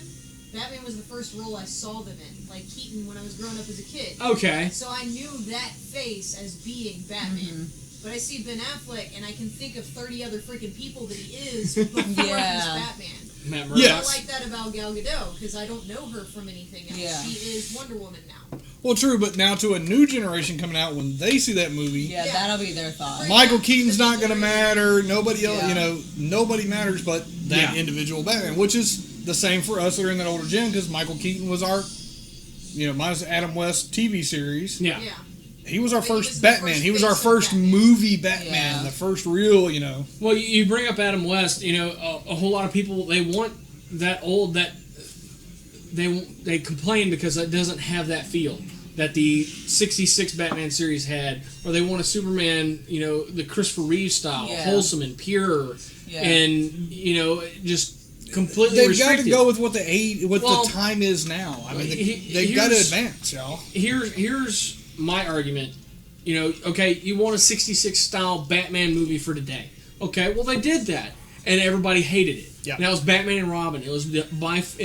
was the first role I saw them in, like Keaton when I was growing up as a kid. Okay. So I knew that face as being Batman. But I see Ben Affleck, and I can think of 30 other freaking people that he is before he's Batman. Matt Murdock. Yes. I like that about Gal Gadot, because I don't know her from anything else. Yeah. She is Wonder Woman now. Well, true, but now to a new generation coming out, when they see that movie, Yeah, that'll be their thought. Michael Keaton's not going to matter. Nobody else, Yeah. nobody matters but that individual Batman, which is the same for us that are in that older gen, because Michael Keaton was our, minus Adam West TV series. Yeah. Yeah. He was our But he first was the Batman. first He was face our of first Batman. movie Batman, Yeah. the first real, Well, you bring up Adam West. A whole lot of people they want that old that they complain because it doesn't have that feel that the '66 Batman series had, or they want a Superman, the Christopher Reeve style, Yeah. wholesome and pure, Yeah. and just completely They've got restricted. to go with what Well, the time is now. I mean, he- they've got to here's- advance, y'all. Here's my argument. Okay, you want a '66 style Batman movie for today. Okay, well they did that, and everybody hated it. Yeah. And that was Batman and Robin. It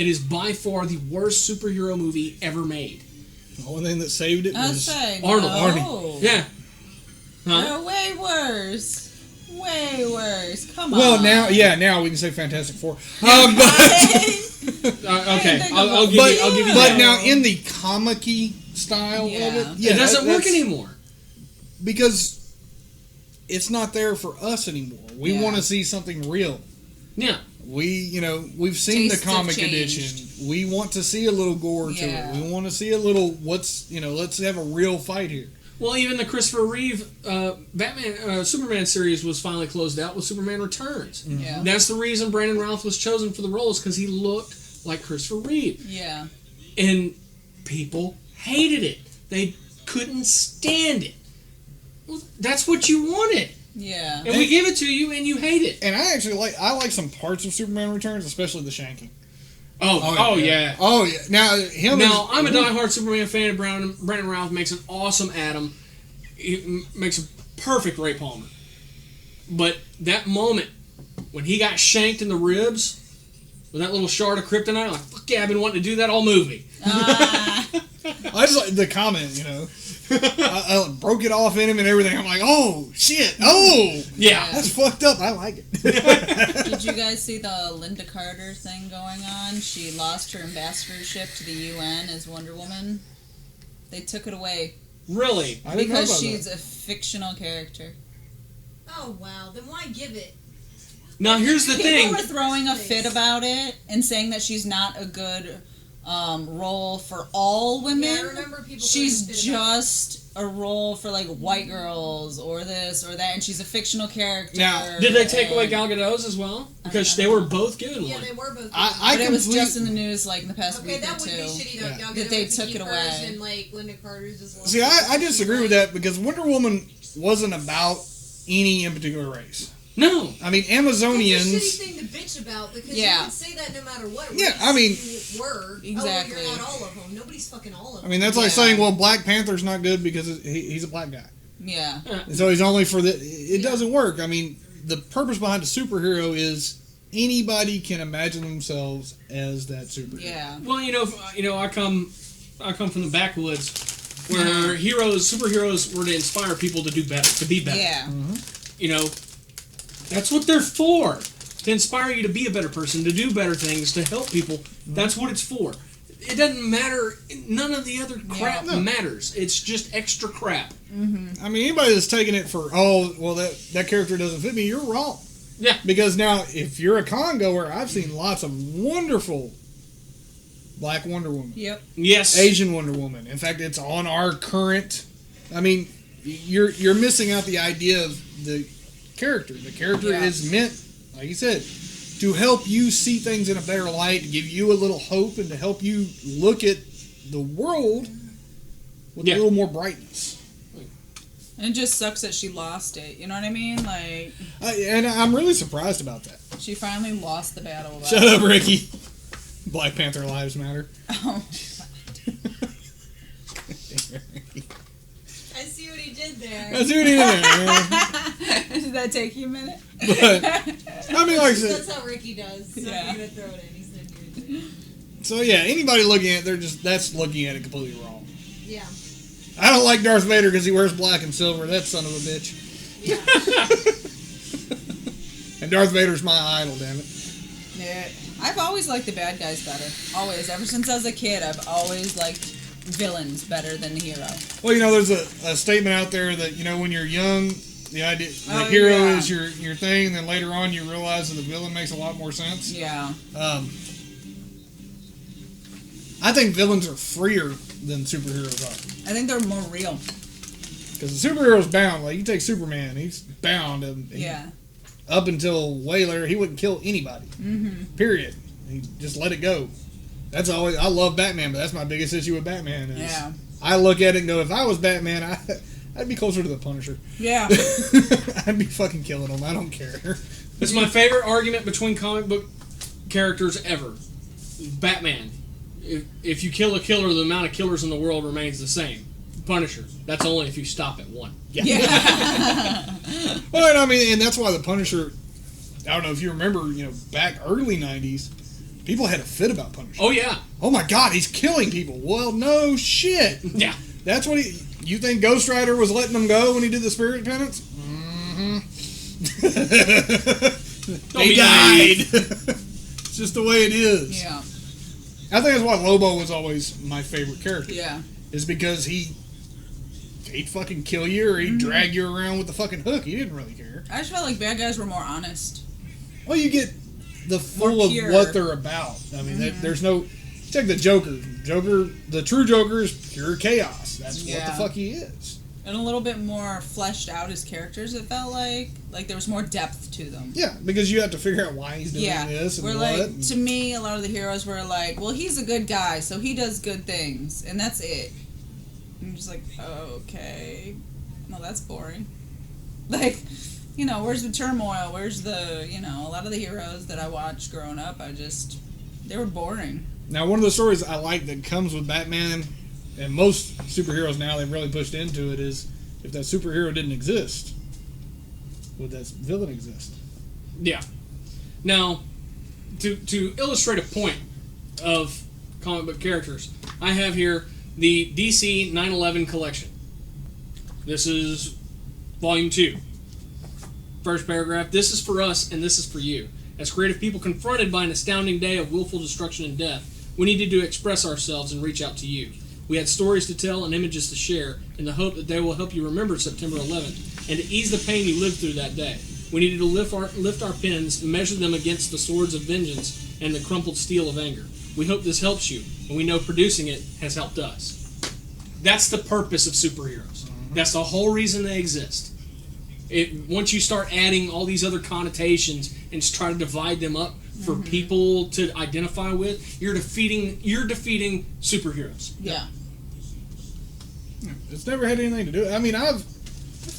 is by far the worst superhero movie ever made. The only thing that saved it I'll was say Arnold. no. Yeah. Huh? No, wait. worse. Way worse. Come on. Well, now we can say Fantastic Four. Okay, think I'll about- give you But that. now in the comic-y style of it, Yeah. It doesn't work that's- anymore. because it's not there for us anymore. We Yeah. want to see something real. Yeah. We've seen Tastes the comic have edition. changed. We want to see a little gore Yeah. to it. We want to see a little let's have a real fight here. Well, even the Christopher Reeve Superman series was finally closed out with Superman Returns. Yeah. That's the reason Brandon Routh was chosen for the role, is because he looked like Christopher Reeve. Yeah. And people hated it. They couldn't stand it. Well, that's what you wanted. Yeah. And we give it to you, and you hate it. And I actually like some parts of Superman Returns, especially the shanking. Oh yeah. Oh yeah. Now him. Now, I'm a diehard Superman fan, and Brandon Routh makes an awesome Adam. He makes a perfect Ray Palmer. But that moment when he got shanked in the ribs with that little shard of kryptonite, I'm like, fuck yeah, I've been wanting to do that all movie. I just like the comment. I broke it off in him and everything. I'm like, oh shit. Oh Yeah. that's fucked up. I like it. Did you guys see the Linda Carter thing going on? She lost her ambassadorship to the UN as Wonder Woman. They took it away Really? I didn't know because about she's that. a fictional character. Oh wow, then why give it? Now, here's the People thing. were throwing a fit about it and saying that she's not a good role for all women. Yeah, I remember people She's throwing a fit about just a role for like white girls or this or that, and she's a fictional character. Now, Did they take away and- Gal Gadot's as well? Because they were both given Yeah, one. they were both. I But it was complete- just in the news like in the past Okay, week or that would two. be shitty though. Yeah. Gal That Gadot they could took keep it hers away. And like Linda Carter's just lost See, I it. just agree with that because Wonder Woman wasn't about any in particular race. No. I mean, That's a Amazonians. shitty thing to bitch about because Yeah. you can say that no matter what. Yeah, race I mean- you were. Exactly. Oh, you're not all of them. Nobody's fucking all of them. I mean, that's like Yeah. saying, well, Black Panther's not good because he's a black guy. Yeah. And so he's only for the. It doesn't work. I mean, the purpose behind a superhero is anybody can imagine themselves as that superhero. Yeah. Well, I come from the backwoods where superheroes were to inspire people to do better, to be better. Yeah. That's what they're for. To inspire you to be a better person, to do better things, to help people. That's what it's for. It doesn't matter. None of the other crap matters. It's just extra crap. I mean, anybody that's taking it for, oh, well, that character doesn't fit me, you're wrong. Yeah. Because now, if you're a con goer, I've seen lots of wonderful Black Wonder Woman, Yep. Yes. Asian Wonder Woman. In fact, it's on our current. I mean, you're missing out the idea of the character. The character Yeah. is meant, like you said, to help you see things in a better light, to give you a little hope, and to help you look at the world with a Yeah. little more brightness. And it just sucks that she lost it. You know what I mean? Like, And I'm really surprised about that. she finally lost the battle. About Shut up, Ricky. Black Panther lives matter. Oh. I see what he did there. That's what it is, man. Did that take you a minute? But, I mean, like I said, That's how Ricky does. So Yeah. I'm gonna throw it in. He said you would. so yeah, anybody looking at it, that's looking at it completely wrong. Yeah. I don't like Darth Vader because he wears black and silver. That son of a bitch. Yeah. And Darth Vader's my idol, damn it. Yeah. I've always liked the bad guys better. Always. Ever since I was a kid, I've always liked villains better than the hero. Well, there's a statement out there that, when you're young, the idea the Oh, hero yeah. is your thing, and then later on you realize that the villain makes a lot more sense. Yeah. I think villains are freer than superheroes are. I think they're more real. Because the superhero's bound. Like, you take Superman, he's bound. And Yeah. up until way later, he wouldn't kill anybody. Mm-hmm. Period. He just let it go. That's always. I love Batman, but that's my biggest issue with Batman. Is Yeah. I look at it and go, if I was Batman, I'd be closer to the Punisher. Yeah. I'd be fucking killing him. I don't care. It's my favorite argument between comic book characters ever. Batman. If you kill a killer, the amount of killers in the world remains the same. Punisher. That's only if you stop at one. Yeah. Well, I mean, and that's why the Punisher. I don't know if you remember, back early '90s, people had a fit about Punisher. Oh, yeah. Oh my God, he's killing people. Well, no shit. Yeah. That's what he. You think Ghost Rider was letting him go when he did the spirit penance? Don't They be died. naive. It's just the way it is. Yeah. I think that's why Lobo was always my favorite character. Yeah. Is because he'd fucking kill you or he'd drag you around with the fucking hook. He didn't really care. I just felt like bad guys were more honest. Well, you get the full of pure. what they're about. I mean, there's no. Take the Joker. The true Joker is pure chaos. That's what Yeah. the fuck he is. And a little bit more fleshed out as characters, it felt like. Like there was more depth to them. Yeah, because you have to figure out why he's doing Yeah. this and We're what. like, to me, a lot of the heroes were like, well, he's a good guy, so he does good things, and that's it. And I'm just like, okay. No, that's boring. Like, you know, where's the turmoil? Where's the, you know, a lot of the heroes that I watched growing up, they were boring. Now, one of the stories I like that comes with Batman, and most superheroes now, they've really pushed into it, is if that superhero didn't exist, would that villain exist? Yeah. Now, to illustrate a point of comic book characters, I have here the DC 9/11 collection. This is volume 2. First paragraph, this is for us and this is for you. As creative people confronted by an astounding day of willful destruction and death, we needed to express ourselves and reach out to you. We had stories to tell and images to share in the hope that they will help you remember September 11th and to ease the pain you lived through that day. We needed to lift our pens, measure them against the swords of vengeance and the crumpled steel of anger. We hope this helps you, and we know producing it has helped us. That's the purpose of superheroes. That's the whole reason they exist. Once you start adding all these other connotations and try to divide them up for people to identify with, you're defeating superheroes. Yeah. It's never had anything to do. I mean, I've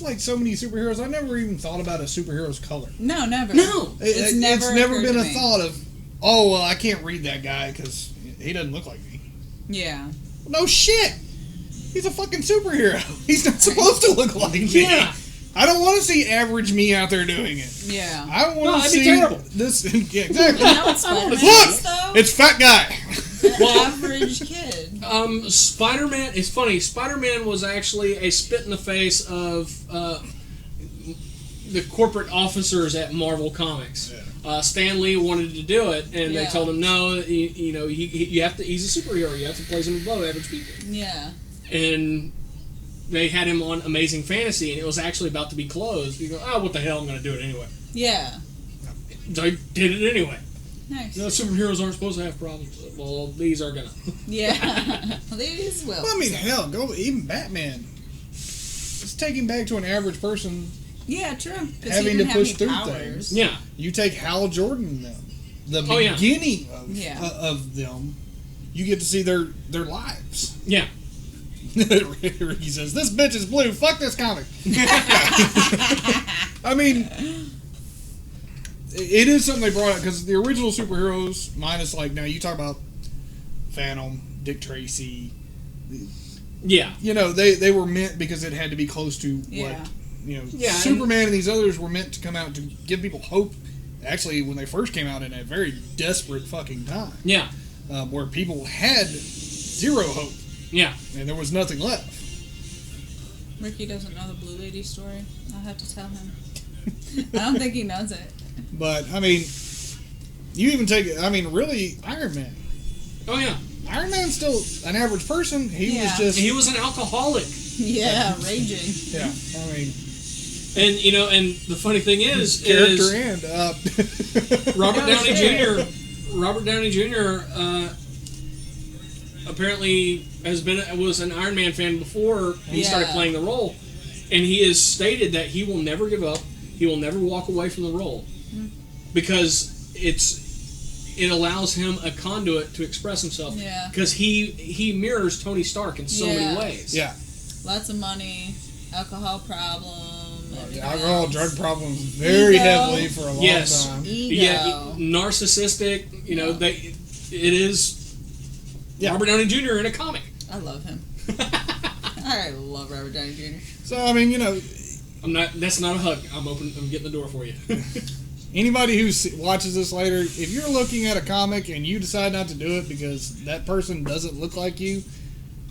like so many superheroes. I never even thought about a superhero's color. No, never. No. It's never occurred been to a me. thought of, oh well, I can't read that guy because he doesn't look like me. Yeah. No shit. He's a fucking superhero. He's not supposed to look like me. Yeah. I don't want to see average me out there doing it. Yeah. I want to that'd be see terrible. this. Yeah, exactly. You know what Spider-Man is, Look, though? it's fat guy. An average kid. Spider-Man, it's funny, Spider-Man was actually a spit in the face of the corporate officers at Marvel Comics. Stan Lee wanted to do it, and they Yeah. told him, no, you have to, he's a superhero, you have to play some above average people. Yeah. And they had him on Amazing Fantasy, and it was actually about to be closed. You go, oh, what the hell, I'm going to do it anyway. Yeah. They did it anyway. Nice. You know, superheroes aren't supposed to have problems. Well, these are going to. Yeah. These will. Well, I mean, hell, even Batman. Let's take him back to an average person. Yeah, true. 'Cause he Having didn't to have push any through powers. things. Yeah. You take Hal Jordan, the Oh, yeah. beginning Yeah. of them. You get to see their lives. Yeah. Ricky says, "This bitch is blue. Fuck this comic." I mean, it is something they brought up because the original superheroes, minus like now you talk about Phantom, Dick Tracy. Yeah. You know, they were meant because it had to be close to Yeah. what Yeah, Superman and these others were meant to come out to give people hope. Actually, when they first came out in a very desperate fucking time, Yeah. where people had zero hope Yeah. and there was nothing left. Ricky doesn't know the Blue Lady story. I'll have to tell him. I don't think he knows it. But I mean, you even take really Iron Man. Oh, yeah. Iron Man's still an average person. He Yeah. was just He was an alcoholic. Yeah, raging. yeah. I mean, And, and the funny thing is character and Robert Oh, Downey shit. Jr. Robert Downey Jr. Apparently was an Iron Man fan before he started Yeah. playing the role, and he has stated that he will never give up. He will never walk away from the role because it allows him a conduit to express himself. Yeah. Because he mirrors Tony Stark in so Yeah. many ways. yeah. Lots of money, alcohol problem. everything Alcohol, else. drug problems very Ego. heavily for a long Yes. time. Ego. Yeah, narcissistic. It is Yeah. Robert Downey Jr. in a comic. I love him. I love Robert Downey Jr. So I mean, I'm not. That's not a hug. I'm getting the door for you. anybody who watches this later, if you're looking at a comic and you decide not to do it because that person doesn't look like you,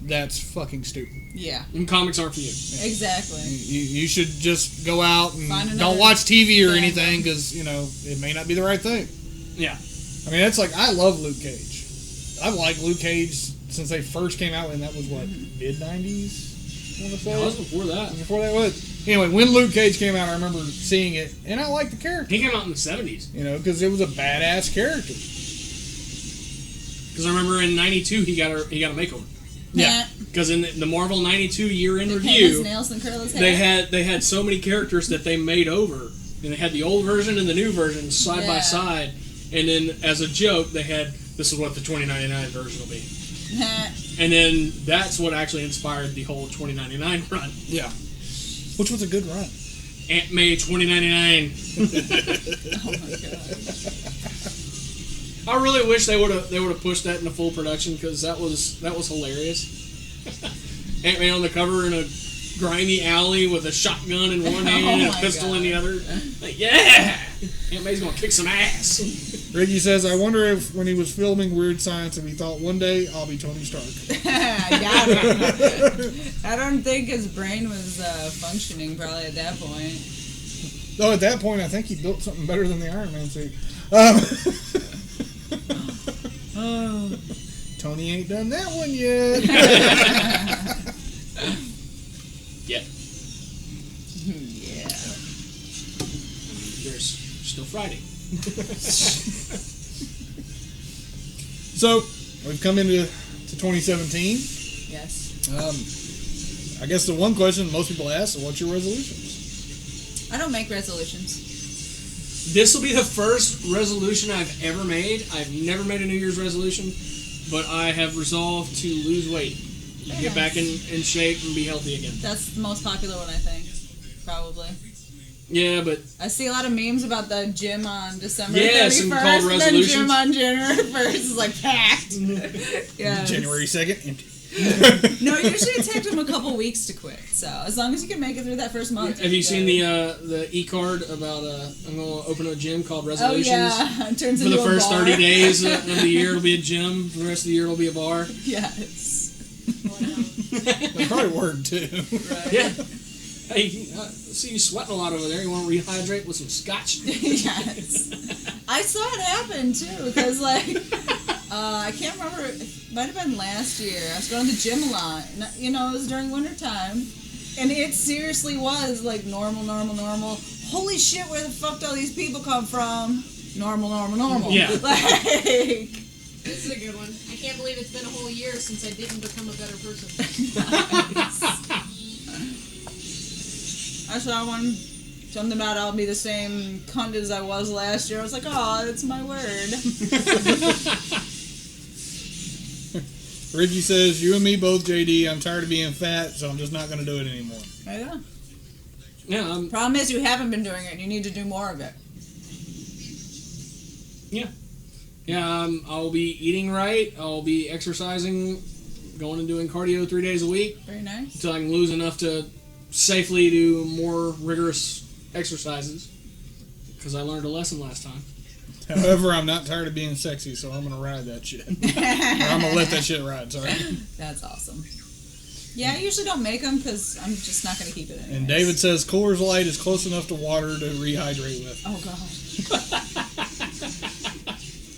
that's fucking stupid. Yeah, And comics aren't for you. exactly. You should just go out and Find another don't watch TV or fandom. anything because, it may not be the right thing. Yeah. I mean, that's like, I love Luke Cage. I've liked Luke Cage since they first came out, and that was, what, mid-90s? I want to say? That was before that. Before that was. Anyway, when Luke Cage came out, I remember seeing it, and I liked the character. He came out in the 70s. Because it was a badass character. Because I remember in 92 he got a makeover. Yeah. Because in the Marvel 92 year-end Paint his review, nails and curl his hair. they had so many characters that they made over. And they had the old version and the new version side by Yeah. side. And then as a joke, they had, this is what the 2099 version will be. And then that's what actually inspired the whole 2099 run. Yeah. Which was a good run. Aunt May 2099. Oh my god. I really wish they would have pushed that into full production because that was hilarious. Aunt May on the cover in a grimy alley with a shotgun in one hand and a my pistol in God. the other. Like, yeah, Aunt May's gonna kick some ass. Ricky says, I wonder if when he was filming Weird Science, if he thought one day I'll be Tony Stark. I doubt it. I don't think his brain was functioning probably at that point. Though at that point, I think he built something better than the Iron Man suit. Tony ain't done that one yet. Yeah, Yeah. there's still Friday. So, we've come into 2017. Yes. I guess the one question most people ask is, what's your resolutions? I don't make resolutions. This will be the first resolution I've ever made. I've never made a New Year's resolution, but I have resolved to lose weight, Very get back in shape, and be healthy again. That's the most popular one, I think. Probably. Yeah, but I see a lot of memes about the gym on December Yes, 31st, and called and then resolutions. gym on January 1st is like packed. Yeah. January 2nd, empty. No, usually it takes them a couple weeks to quit. So as long as you can make it through that first month. have you you're seen good. the e-card about I'm going to open a gym called Oh Resolutions? yeah, it turns For into the first a bar. 30 days of the year, it'll be a gym. For the rest of the year, it'll be a bar. Yes. That probably worked too. Right. Yeah. Hey, I see you sweating a lot over there. You want to rehydrate with some scotch? Yes. I saw it happen too, because I can't remember. It might have been last year. I was going to the gym a lot. And, it was during winter time, and it seriously was like normal. Holy shit! Where the fuck do all these people come from? Normal. Yeah. Like. This is a good one. I can't believe it's been a whole year since I didn't become a better person. I saw one. Something about I'll be the same cunt as I was last year. I was like, oh, that's my word. Reggie says, you and me both, JD. I'm tired of being fat, so I'm just not going to do it anymore. Yeah. Yeah, Problem is, you haven't been doing it, and you need to do more of it. yeah. I'll be eating right. I'll be exercising, going and doing cardio 3 days a week Very nice. until I can lose enough to safely do more rigorous exercises. Because I learned a lesson last time. However, I'm not tired of being sexy, so I'm going to ride that shit. Or I'm going to let that shit ride, sorry. That's awesome. Yeah, I usually don't make them because I'm just not going to keep it anyways. And David says Coors Light is close enough to water to rehydrate with. Oh, God.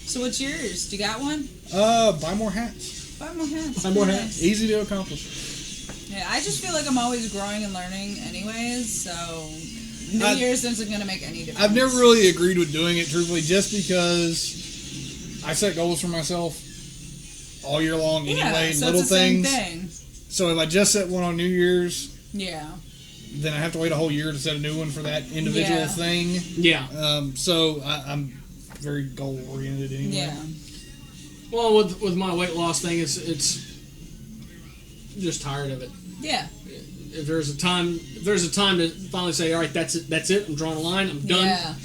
So what's yours? Do you got one? Buy more hats. Buy more hats. Buy more Nice. hats. Easy to accomplish. Yeah, I just feel like I'm always growing and learning anyways, so New I- Year's isn't going to make any difference. I've never really agreed with doing it, truthfully, just because I set goals for myself all year long anyway, so little it's the same things. thing. So if I just set one on New Year's, Yeah. then I have to wait a whole year to set a new one for that individual Yeah. thing. Yeah. So I'm very goal oriented anyway. Yeah. Well, with my weight loss thing, it's just tired of it. Yeah. If there's a time to finally say, all right, that's it. I'm drawing a line. I'm done. Yeah.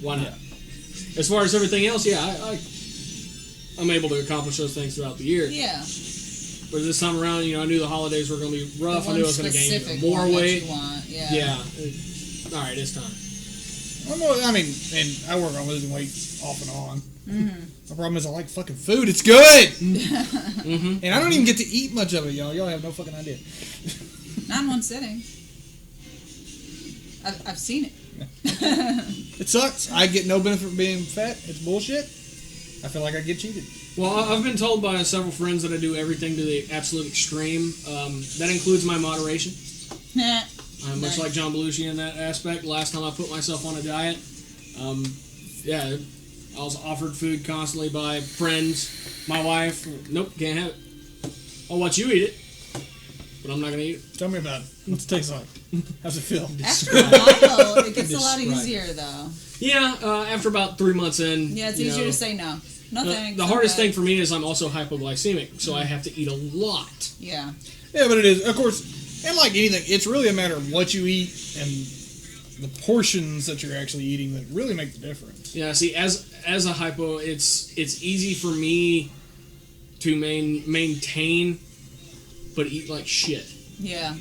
Why not? As far as everything else, yeah, I'm able to accomplish those things throughout the year. Yeah. But this time around, I knew the holidays were going to be rough. The I knew I one was going to gain specific even more one that weight. you want. Yeah. Yeah. All right, it's time. I mean, and I work on losing weight off and on. My problem is I like fucking food. It's good! And I don't even get to eat much of it, y'all. Y'all have no fucking idea. Not in one sitting. I've seen it. It sucks. I get no benefit from being fat. It's bullshit. I feel like I get cheated. Well, I've been told by several friends that I do everything to the absolute extreme. That includes my moderation. Nah. I'm much like John Belushi in that aspect. Last time I put myself on a diet, I was offered food constantly by friends. My wife, nope, can't have it. I'll watch you eat it, but I'm not going to eat it. Tell me about it. What's it taste like? How's it feel? After a while, it gets a lot easier, though. Yeah, after about 3 months in. Yeah, it's easier to say no. No thanks. The hardest thing for me is I'm also hypoglycemic, so I have to eat a lot. Yeah. Yeah, but it is, of course, and like anything, it's really a matter of what you eat and the portions that you're actually eating that really make the difference. Yeah, see, as a hypo, it's easy for me to maintain, but eat like shit. Yeah.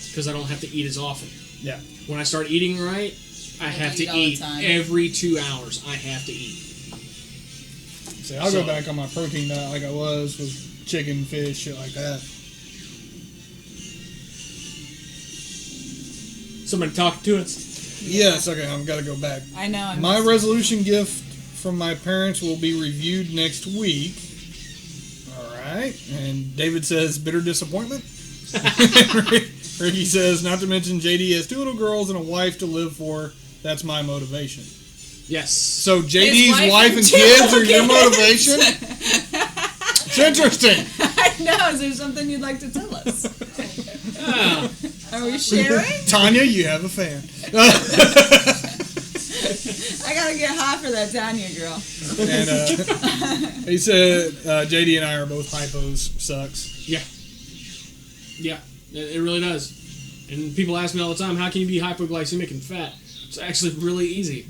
Because I don't have to eat as often. Yeah. When I start eating right, I have to eat every 2 hours. I have to eat. See, I'll go back on my protein diet like I was with chicken, fish, shit like that. Somebody talk to us. Yes, okay, I've got to go back. I know. My resolution gift from my parents will be reviewed next week. All right. And David says, bitter disappointment. Ricky says, not to mention JD has 2 little girls and a wife to live for. That's my motivation. Yes. So JD's wife and kids are your motivation? It's interesting. I know. Is there something you'd like to tell us? Ah. Are we sharing? Tanya, you have a fan. I gotta get hot for that Tanya girl. And he said, JD and I are both hypos. Sucks. Yeah. Yeah, it really does. And people ask me all the time, how can you be hypoglycemic and fat? It's actually really easy.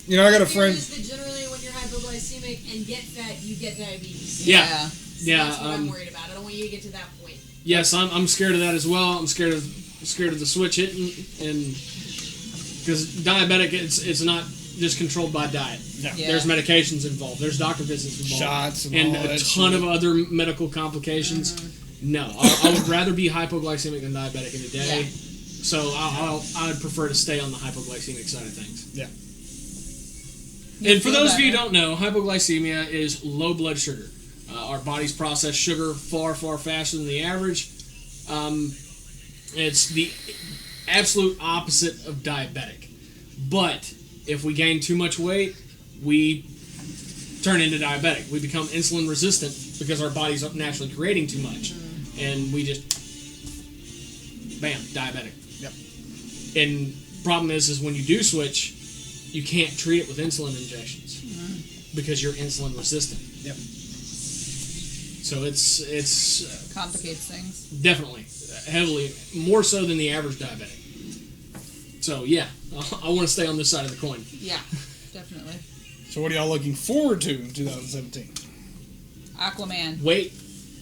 You know, I got a friend. Is that generally when you're hypoglycemic and get fat, you get diabetes. Yeah. Yeah. That's what I'm worried about. I don't want you to get to that point. Yes, I'm scared of that as well. I'm scared of the switch hitting, and because diabetic, it's not just controlled by diet. No. Yeah. There's medications involved. There's doctor visits involved. Shots and all a that ton shit. of other medical complications. No, I would rather be hypoglycemic than diabetic in a day. Yeah. So I would prefer to stay on the hypoglycemic side of things. Yeah. And for those of you who don't know, hypoglycemia is low blood sugar. Our bodies process sugar far, far faster than the average. It's the absolute opposite of diabetic. But if we gain too much weight, we turn into diabetic. We become insulin resistant because our body's naturally creating too much. And we just, bam, diabetic. Yep. And problem is when you do switch, you can't treat it with insulin injections because you're insulin resistant. Yep. So it's Complicates things. definitely heavily more so than the average diabetic. So yeah, I want to stay on this side of the coin. Yeah, definitely. So what are y'all looking forward to in 2017? Aquaman. Wait,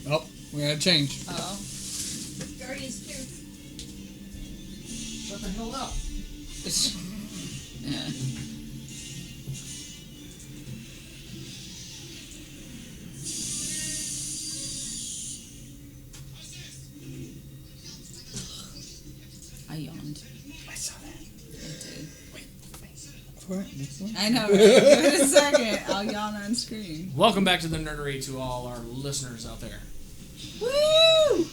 Oh, we had a change. Oh. Guardians 2. shut the hell up. Yeah. I yawned. I saw that. I did. I know, right? Give it a second. I'll yawn on screen. Welcome back to the Nerdery to all our listeners out there. Woo!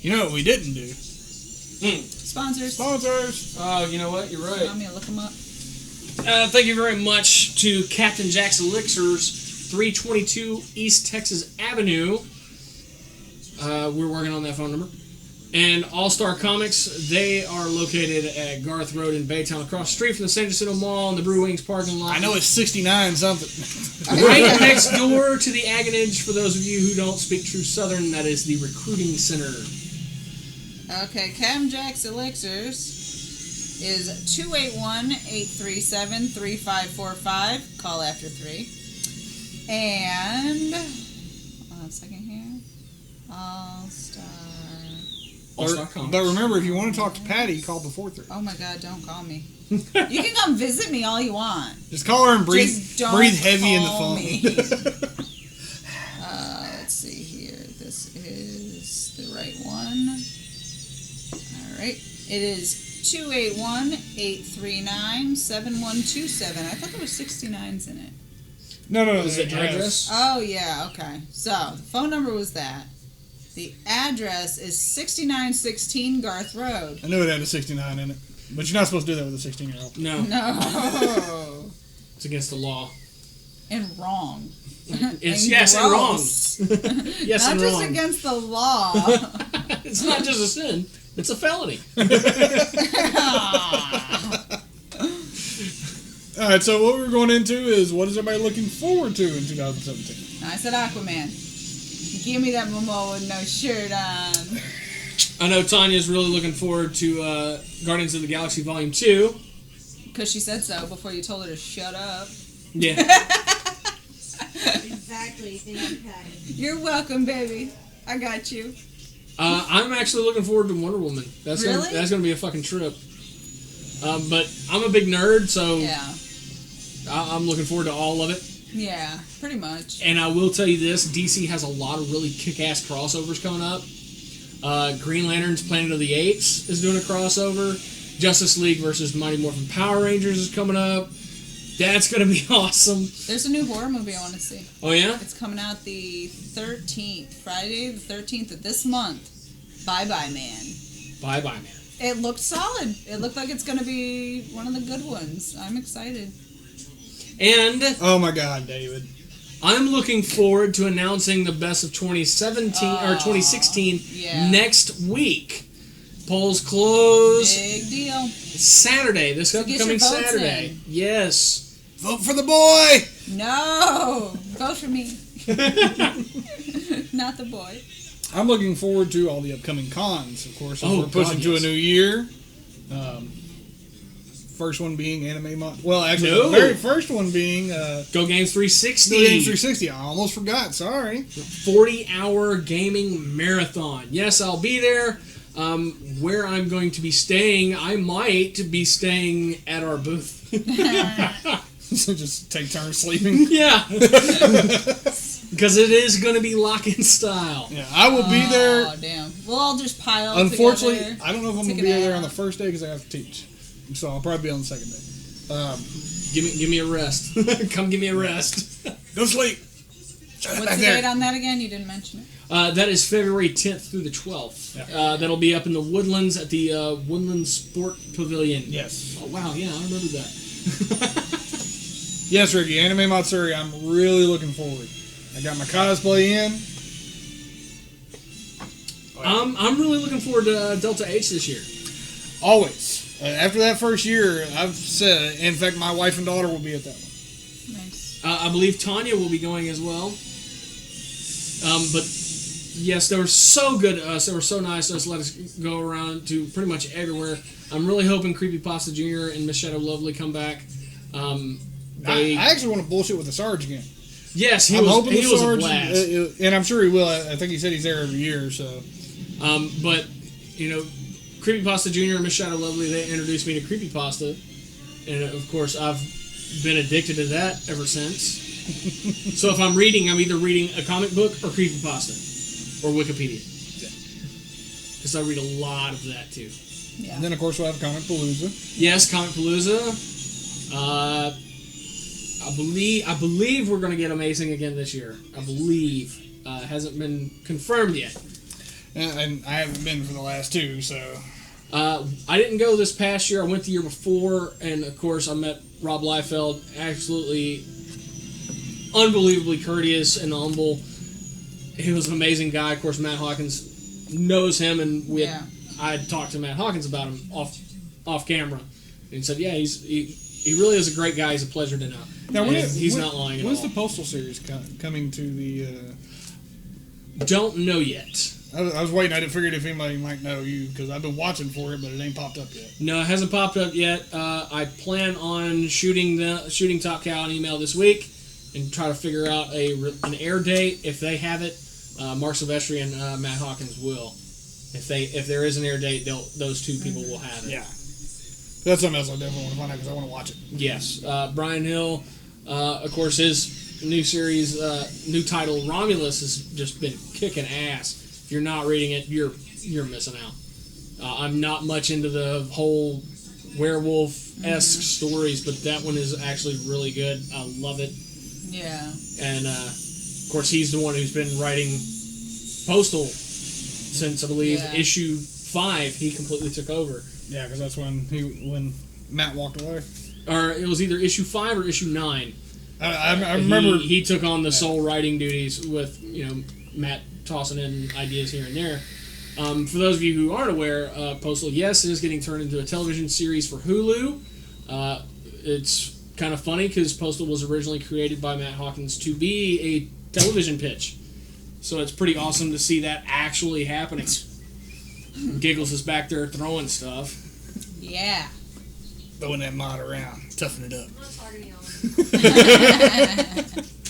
You know what we didn't do? Sponsors. Sponsors. Oh, you know what? You're right. Want me to look them up? Thank you very much to Captain Jack's Elixirs, 322 East Texas Avenue. We're working on that phone number. And All Star Comics, they are located at Garth Road in Baytown, across the street from the San Jacinto Mall and the Brew Wings parking lot. I know it's 69 something. Right next door to the Agonage, for those of you who don't speak true Southern, that is the Recruiting Center. Okay, Captain Jack's Elixirs is 281-837-3545. Call after 3. And hold on a second here. All Star All-Star Comics. But remember, if you want to talk to Patty, call before 3. Oh my God, don't call me. You can come visit me all you want. Just call her and breathe Just don't heavy in the call phone. me. Let's see here. This is the right one. All right. It is 281-839-7127. I thought there was 69s in it. No. Is it your address? Oh, yeah, okay. So, the phone number was that. The address is 6916 Garth Road. I knew it had a 69 in it. But you're not supposed to do that with a 16-year-old. No. No. It's against the law. And wrong. It's And yes and wrong. gross. Yes Not and just wrong. against the law. It's not just a sin. It's a felony. All right, so what we're going into is what is everybody looking forward to in 2017? I said Aquaman. Give me that Momoa with no shirt on. I know Tanya's really looking forward to Guardians of the Galaxy Volume 2. Because she said so before you told her to shut up. Yeah. Exactly. Thank you, Patty. You're welcome, baby. I got you. I'm actually looking forward to Wonder Woman. That's Really? that's gonna be a fucking trip. But I'm a big nerd, so Yeah. I'm looking forward to all of it. Yeah, pretty much. And I will tell you this, DC has a lot of really kick-ass crossovers coming up. Green Lantern's Planet of the Apes is doing a crossover. Justice League versus Mighty Morphin Power Rangers is coming up. That's going to be awesome. There's a new horror movie I want to see. Oh, yeah? It's coming out the 13th, Friday the 13th of this month. Bye-Bye Man. Bye-bye, man. It looked solid. It looked like it's going to be one of the good ones. I'm excited. And Oh my God, David. I'm looking forward to announcing the best of 2017 or 2016 yeah. next week. Polls close Big deal. Saturday, this So get upcoming your votes Saturday. in. Yes. Vote for the boy! No! Vote for me. Not the boy. I'm looking forward to all the upcoming cons, of course, as Oh, we're pushing God, to yes. a new year. First one being Anime Month. Well, actually, No. the very first one being Go Games 360. New Games 360. I almost forgot. Sorry. 40-hour gaming marathon. Yes, I'll be there. Where I'm going to be staying, I might be staying at our booth. So just take turns sleeping. Yeah. Because it is going to be lock-in style. Yeah, I will be there. Oh, damn. We'll all just pile Unfortunately, together. I don't know if I'm going Take to be a there nap. on the first day because I have to teach. So I'll probably be on the second day. Give me a rest. Come give me a rest. Go sleep. What's Back the there. date on that again? You didn't mention it. That is February 10th through the 12th. Yeah. That'll be up in the Woodlands at the Woodland Sport Pavilion. Yes. Oh, wow, yeah, I remember that. Yes, Ricky. Anime Matsuri. I'm really looking forward. I got my cosplay in. I'm really looking forward to Delta H this year. Always. After that first year, I've said, in fact, my wife and daughter will be at that one. Nice. I believe Tanya will be going as well. But yes, they were so good to us. They were so nice to us. Let us go around to pretty much everywhere. I'm really hoping Creepypasta Jr. and Miss Shadow Lovely come back. I actually want to bullshit with the Sarge again. Yes, he I'm was hoping the a Sarge, blast. and I'm sure he will. I think he said he's there every year, so. But, you know, Creepypasta Jr. and Miss Shadow Lovely, they introduced me to Creepypasta. And, of course, I've been addicted to that ever since. So if I'm reading, I'm either reading a comic book or Creepypasta. Or Wikipedia. Because I read a lot of that, too. Yeah. And then, of course, we'll have Comic Palooza. Yes, Comic Palooza. I believe we're going to get Amazing again this year. I believe. Hasn't been confirmed yet. And I haven't been for the last two, so. I didn't go this past year. I went the year before, and of course I met Rob Liefeld. Absolutely, unbelievably courteous and humble. He was an amazing guy. Of course, Matt Hawkins knows him, and I had talked to Matt Hawkins about him off camera, and he said, "Yeah, he really is a great guy. He's a pleasure to know." Now, He's not lying at all. When's the Postal Series coming to the. Don't know yet. I was waiting. I didn't figure if anybody might know you because I've been watching for it, but it ain't popped up yet. No, it hasn't popped up yet. I plan on shooting Top Cow an email this week and try to figure out an air date. If they have it, Mark Silvestri and Matt Hawkins will. If there is an air date, those two people will have it. Yeah. That's something else I definitely want to find out because I want to watch it. Yes. Brian Hill, of course, his new series, new title, Romulus, has just been kicking ass. If you're not reading it, you're missing out. I'm not much into the whole werewolf-esque stories, but that one is actually really good. I love it. Yeah. And, of course, he's the one who's been writing Postal since, I believe, issue 5. He completely took over. Yeah, because that's when Matt walked away. Or it was either issue 5 or issue 9. I remember... He took on the sole writing duties with, Matt tossing in ideas here and there. For those of you who aren't aware, Postal, yes, is getting turned into a television series for Hulu. It's kind of funny because Postal was originally created by Matt Hawkins to be a television pitch. So it's pretty awesome to see that actually happening. Giggles is back there throwing stuff. Yeah. Throwing that mod around. Toughen it up. I'm not talking to y'all.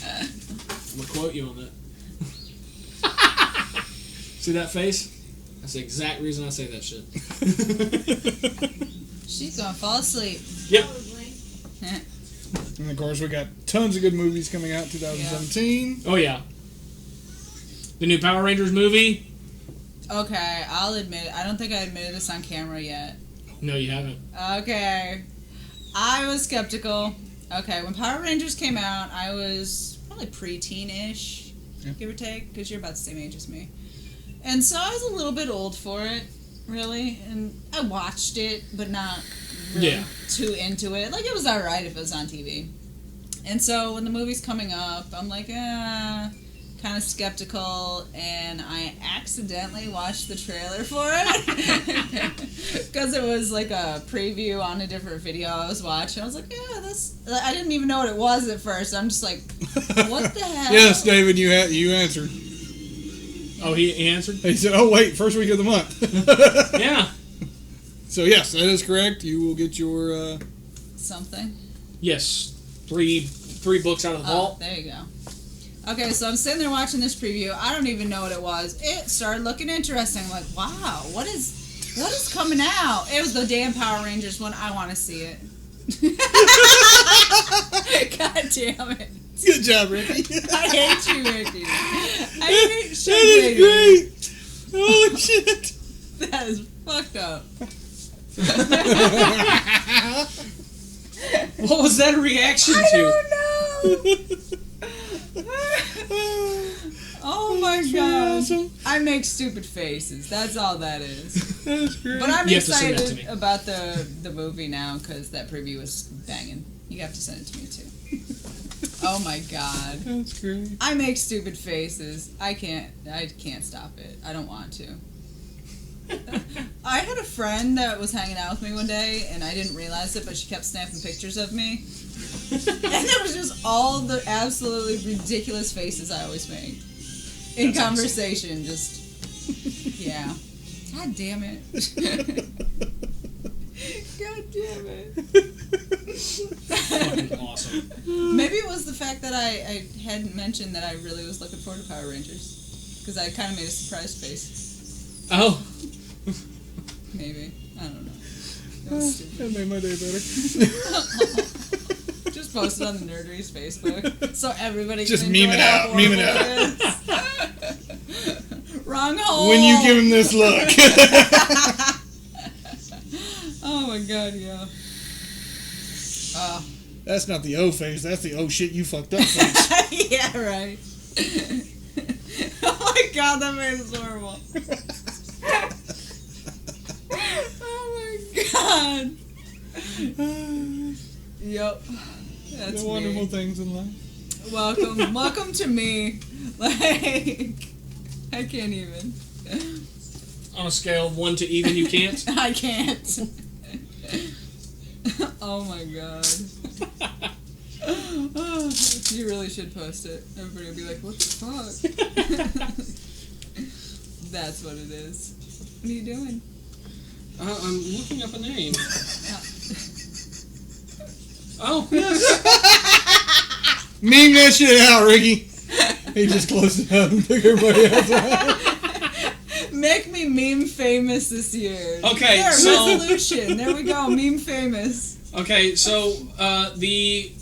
I'm going to quote you on that. See that face? That's the exact reason I say that shit. She's gonna fall asleep. Yep. And of course, we got tons of good movies coming out 2017. Oh, yeah. The new Power Rangers movie? Okay, I'll admit, I don't think I admitted this on camera yet. No, you haven't. Okay. I was skeptical. Okay, when Power Rangers came out, I was probably preteen-ish, give or take, because you're about the same age as me. And so I was a little bit old for it, really. And I watched it, but not really too into it. Like, it was alright if it was on TV. And so when the movie's coming up, I'm like, kind of skeptical, and I accidentally watched the trailer for it because it was like a preview on a different video I was watching. I was like, yeah, that's... I didn't even know what it was at first. I'm just like, what the hell? Yes, David, you answered. Oh, he answered? He said, oh, wait, first week of the month. Yeah. So, yes, that is correct. You will get your... Something? Yes. Three books out of the vault. There you go. Okay, so I'm sitting there watching this preview. I don't even know what it was. It started looking interesting. I'm like, wow, what is coming out? It was the damn Power Rangers one. I want to see it. God damn it. Good job, Ricky. I hate you, Ricky. I hate That is great. Holy shit. That is fucked up. What was that a reaction to? I don't know. Oh my god. Awesome. I make stupid faces. That's all that is. That's great. But I'm You have to send that to excited me. about the movie now because that preview was banging. You have to send it to me too. Oh my god. That's great. I make stupid faces. I can't stop it. I don't want to. I had a friend that was hanging out with me one day, and I didn't realize it, but she kept snapping pictures of me. And it was just all the absolutely ridiculous faces I always make. In That's conversation, just... Yeah. God damn it. God damn it. Fucking awesome. Maybe it was the fact that I hadn't mentioned that I really was looking forward to Power Rangers. Because I kind of made a surprise face. Oh. Maybe. I don't know. It was stupid. That made my day better. Just post it on the Nerdery's Facebook so everybody can Just enjoy meme it how out, meme it horrible it is. Wrong hole. When you give him this look. Oh my god, yeah. That's not the O face, that's the oh shit you fucked up face. Yeah, right. Oh my god, that face is horrible. Oh my god. Yep. That's The wonderful me. things in life. Welcome to me. Like, I can't even. On a scale of 1 to even, you can't? I can't. Oh my god. You really should post it. Everybody will be like, what the fuck? That's what it is. What are you doing? I'm looking up a name. Oh, yes. Meme that shit out, Ricky. He just closed it up and took everybody else out. Make me meme famous this year. Okay, there, so- resolution. There we go. Meme famous. Okay, so the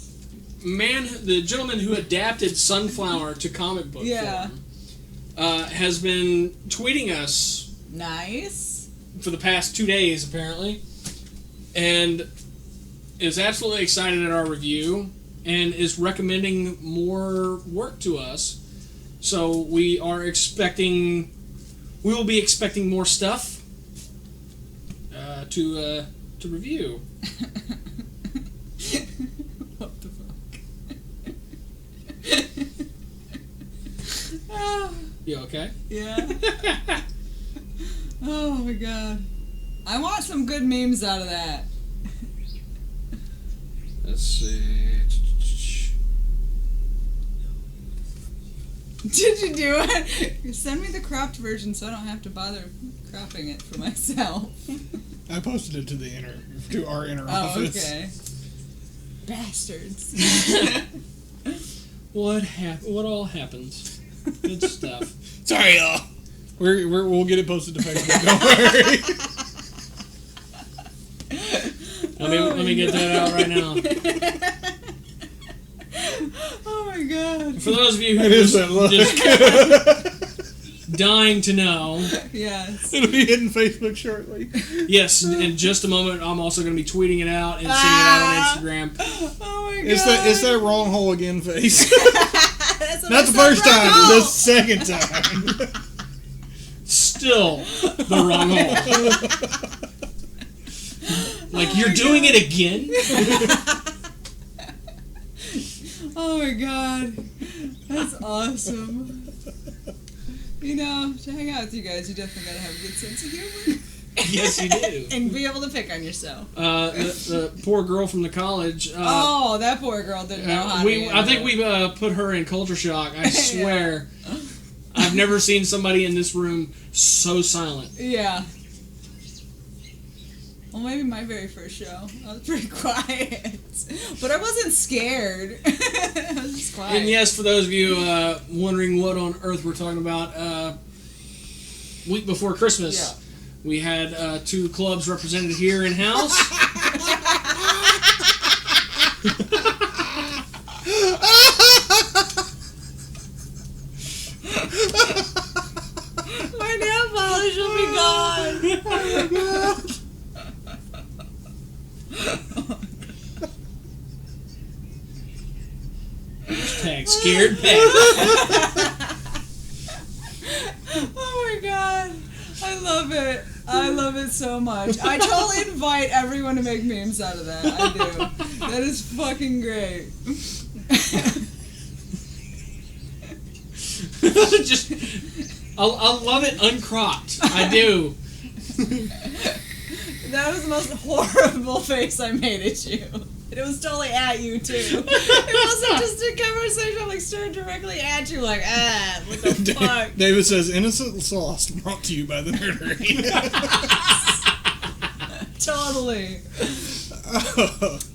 gentleman who adapted Sunflower to comic book form, has been tweeting us Nice. for the past 2 days, apparently, and is absolutely excited at our review and is recommending more work to us. So we will be expecting more stuff to review. What the fuck? Oh, You okay? yeah. Oh my god. I want some good memes out of that. Let's see. Did you do it? Send me the cropped version so I don't have to bother cropping it for myself. I posted it to our inner Oh, office. okay. Bastards. What all happens? Good stuff. Sorry, y'all. We'll get it posted to Facebook. Don't worry. Let me get that out right now. Oh my god. For those of you who It is that look. just dying to know, Yes. It'll be hitting Facebook shortly. yes, in just a moment, I'm also going to be tweeting it out and seeing it out on Instagram. Oh my god. It's that wrong hole again face. That's what Not I the said, first wrong time, hole. the second time. Still the wrong hole. Like, you're doing it again? Oh my god. That's awesome. You know, to hang out with you guys, you definitely gotta have a good sense of humor. Yes, you do. And be able to pick on yourself. The poor girl from the college. Oh, that poor girl didn't know how to I think we put her in culture shock. I swear. Yeah. I've never seen somebody in this room so silent. Yeah. Well, maybe my very first show. I was pretty quiet. But I wasn't scared. I was just quiet. And yes, for those of you wondering what on earth we're talking about, week before Christmas, we had 2 clubs represented here in house. My nail polish will be gone. Hashtag scared pet. Oh my god. I love it. I love it so much. I totally invite everyone to make memes out of that. I do. That is fucking great. Just, I love it uncropped. I do. That was the most horrible face I made at you. And it was totally at you, too. It wasn't just a conversation. I'm like staring directly at you, like, what the fuck? David says, Innocent Sauce brought to you by the Nerdery. Totally.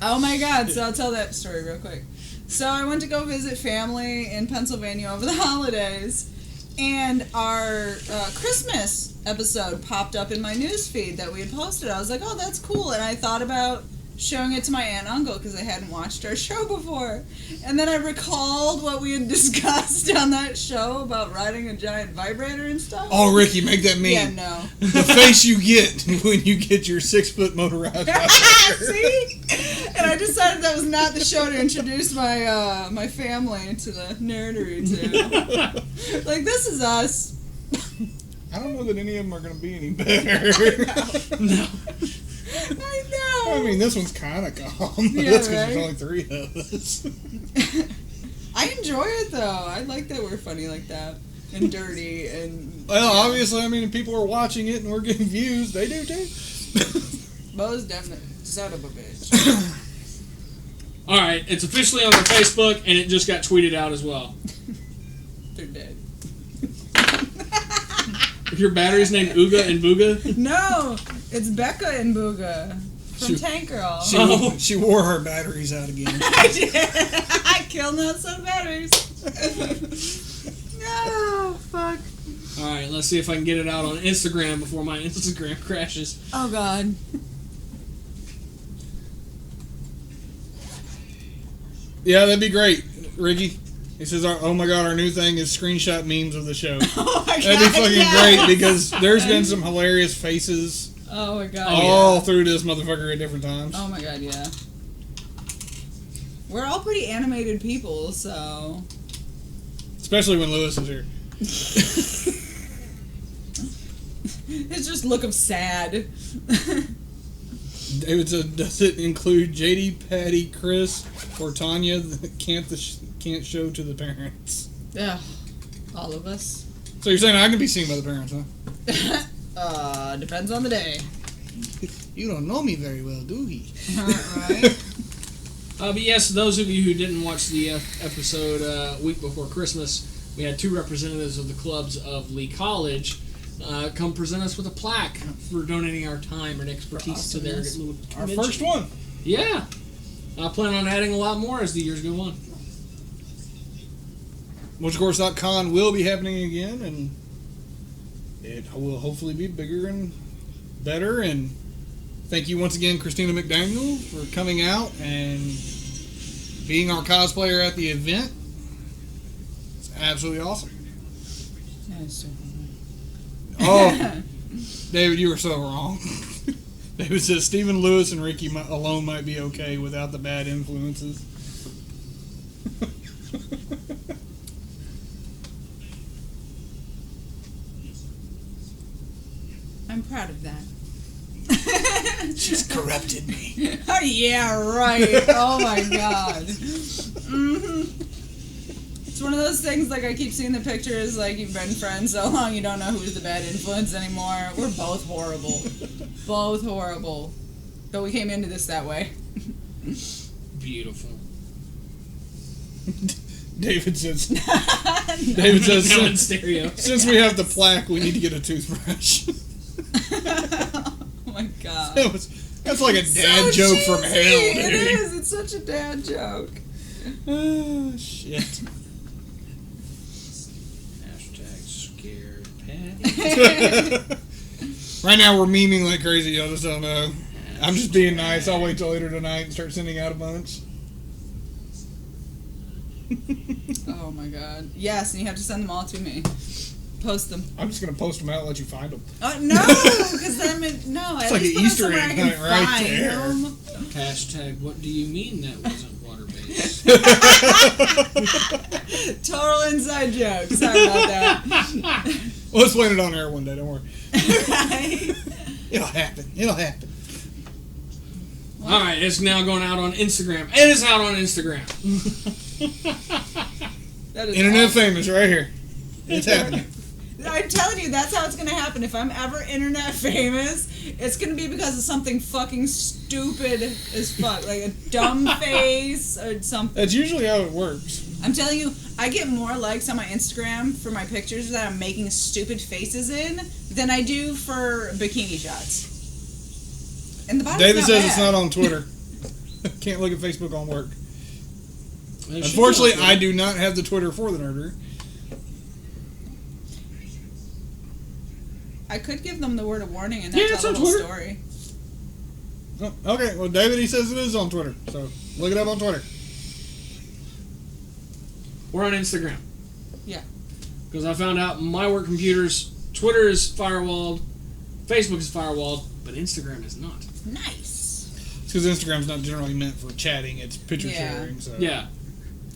Oh my god, so I'll tell that story real quick. So I went to go visit family in Pennsylvania over the holidays, and our Christmas episode popped up in my newsfeed that we had posted. I was like, oh, that's cool, and I thought about showing it to my aunt and uncle because I hadn't watched our show before. And then I recalled what we had discussed on that show about riding a giant vibrator and stuff. Oh, Ricky, make that meme. Yeah, no. The face you get when you get your 6-foot motorized vibrator. See? And I decided that was not the show to introduce my my family to the nerdery to. Like, this is us. I don't know that any of them are going to be any better. No. I know. I mean, this one's kind of calm, but Yeah, that's because right? there's only 3 of us. I enjoy it, though. I like that we're funny like that. And dirty and... Well, obviously, I mean, if people are watching it and we're getting views, they do too. Most definitely. Son of a bitch. All right, it's officially on our Facebook, and it just got tweeted out as well. They're dead. Your battery's named Ooga and Booga? No! It's Becca and Booga. From Tank Girl. She wore her batteries out again. I killed out some batteries. No, fuck. All right, let's see if I can get it out on Instagram before my Instagram crashes. Oh God. Yeah, that'd be great, Ricky. He says, "Oh my God, our new thing is screenshot memes of the show." Oh my God. That'd be fucking yes. great because there's been some hilarious faces Oh my God. all through this motherfucker at different times. Oh my God, yeah. We're all pretty animated people, so. Especially when Lewis is here. It's just look of sad. David said, "Does it include JD, Patty, Chris, or Tanya that can't show to the parents?" Ugh, all of us. So you're saying I can be seen by the parents, huh? Depends on the day. You don't know me very well, do you? Right? But yes, those of you who didn't watch the episode week before Christmas, we had 2 representatives of the clubs of Lee College come present us with a plaque for donating our time and expertise to their little Our convention. first one. Yeah. I plan on adding a lot more as the years go on. Which, of course, that con will be happening again, and it will hopefully be bigger and better. And thank you once again, Christina McDaniel, for coming out and being our cosplayer at the event. It's absolutely awesome. Oh, David, you were so wrong. David says Stephen Lewis and Ricky alone might be okay without the bad influences. I'm proud of that. She's corrupted me. Oh, yeah, right. Oh my God. It's one of those things, like I keep seeing the pictures, like you've been friends so long you don't know who's the bad influence anymore. We're both horrible. Both horrible. But we came into this that way. Beautiful. David says. David says Now in stereo. since we have the plaque, we need to get a toothbrush. Oh my God. That's like a dad So joke cheesy. from hell, dude. It is. It's such a dad joke. Oh, shit. Hashtag scared Patty. Right now we're memeing like crazy. Y'all just don't know. I'm just being nice. I'll wait till later tonight and start sending out a bunch. Oh my God. Yes, and you have to send them all to me. Post them. I'm just gonna post them out and let you find them. No, because then no. It's like an Easter egg hunt right there. Hashtag what do you mean that wasn't water-based? Total inside joke. Sorry about that. Well, let's explain it on air one day. Don't worry. Right? It'll happen. It'll happen. All right, it's now going out on Instagram. It is out on Instagram. That is Internet awesome. famous right here. It's happening. I'm telling you, that's how it's gonna happen. If I'm ever internet famous, it's gonna be because of something fucking stupid as fuck, like a dumb face or something. That's usually how it works. I'm telling you, I get more likes on my Instagram for my pictures that I'm making stupid faces in than I do for bikini shots. And the body's David not says bad. it's not on Twitter. Can't look at Facebook on work. It should be Unfortunately, on I do not have the Twitter for the Nerdery. I could give them the word of warning and Yeah, that's it's tell on the whole Twitter. story. Oh, okay, well, David, he says it is on Twitter. So look it up on Twitter. We're on Instagram. Yeah. Because I found out my work computer's Twitter is firewalled, Facebook is firewalled, but Instagram is not. Nice. It's because Instagram's not generally meant for chatting; it's picture Yeah. sharing. So Yeah.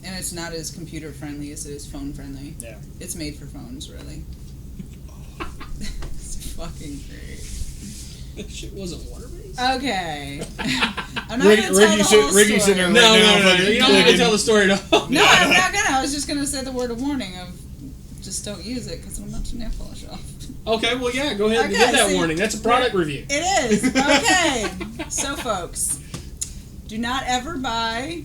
And it's not as computer friendly as it is phone friendly. Yeah. It's made for phones, really. It's fucking great. That shit wasn't water-based. Okay. I'm not Ricky, gonna tell the whole Ricky's story. sitting there No, right now. no. fucking You don't have to clicking. tell the story at all. No, I'm not gonna. I was just gonna say the word of warning of just don't use it because I'm about to nail polish off. Okay, well, yeah, go ahead and Okay, give that see- warning. That's a product review. It is. Okay. So, folks, do not ever buy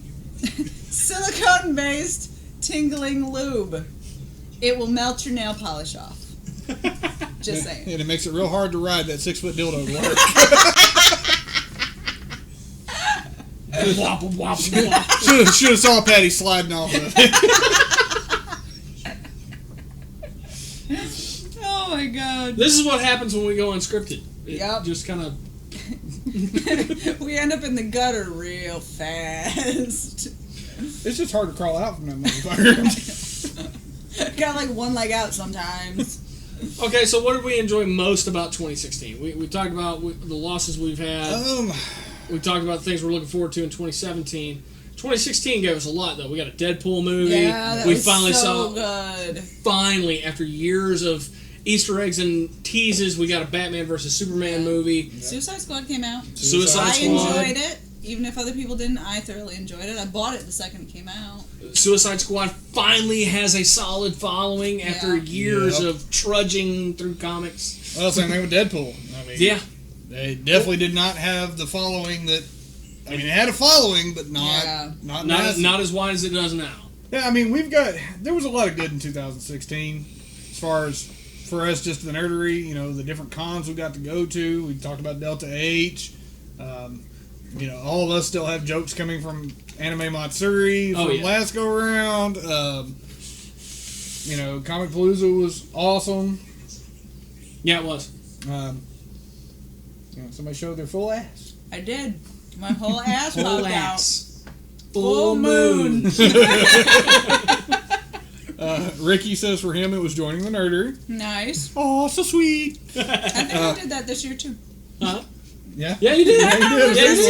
silicone-based tingling lube. It will melt your nail polish off. Just saying. And it makes it real hard to ride that 6-foot dildo to work. Wop, wop, wop. Should have saw Patty sliding off of it. god. This is what happens when we go unscripted. It Yep. just kind of. We end up in the gutter real fast. It's just hard to crawl out from that motherfucker. Got like one leg out sometimes. Okay, so what did we enjoy most about 2016? We talked about the losses we've had. We talked about the things we're looking forward to in 2017. 2016 gave us a lot, though. We got a Deadpool movie. Yeah, that we was finally so saw. good. Finally, after years of Easter eggs and teases, we got a Batman versus Superman movie. Suicide Squad came out. Suicide I Squad. enjoyed it. Even if other people didn't, I thoroughly enjoyed it. I bought it the second it came out. Suicide Squad finally has a solid following after Yeah. years of trudging through comics. Well, same thing with Deadpool. I mean, Yeah. they definitely did not have the following that. I mean, it had a following, but not not massive. Not as wide as it does now. Yeah, I mean, there was a lot of good in 2016 as far as for us, just the nerdery. You know, the different cons we got to go to. We talked about Delta H. You know, all of us still have jokes coming from Anime Matsuri from last go around. You know, Comic Palooza was awesome. Yeah, it was. You know, somebody showed their full ass. I did. My whole ass Full popped ass. out. Full moon. Ricky says for him it was joining the nerdery. Nice. Oh, so sweet. I think I did that this year too. Huh? Yeah. Yeah, you did. Yeah, you did. Yeah, you This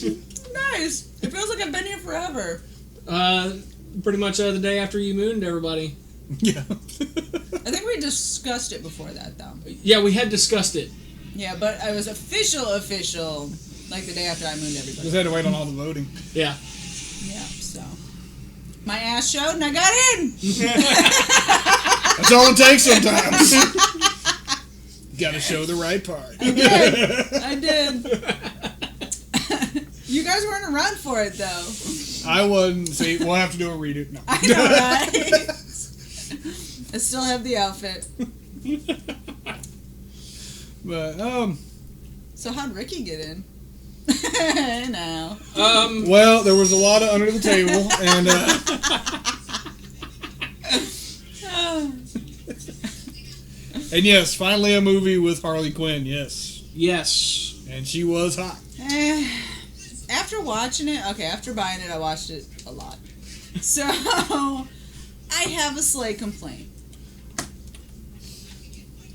did. year. Nice. It feels like I've been here forever. Pretty much the day after you mooned everybody. Yeah. I think we discussed it before that though. Yeah, we had discussed it. Yeah, but I was official like the day after I mooned everybody. Just had to wait on all the voting. Yeah. Yeah, so my ass showed and I got in. That's all it takes sometimes. Got to show the right part. I did. You guys weren't around for it though. I wasn't. See, we'll have to do a redo. No. I know, right? I still have the outfit. But So how'd Ricky get in? No. well, there was a lot of under the table, and and yes, finally a movie with Harley Quinn. Yes, Yes. and she was hot. After watching it, after buying it, I watched it a lot. So I have a slight complaint.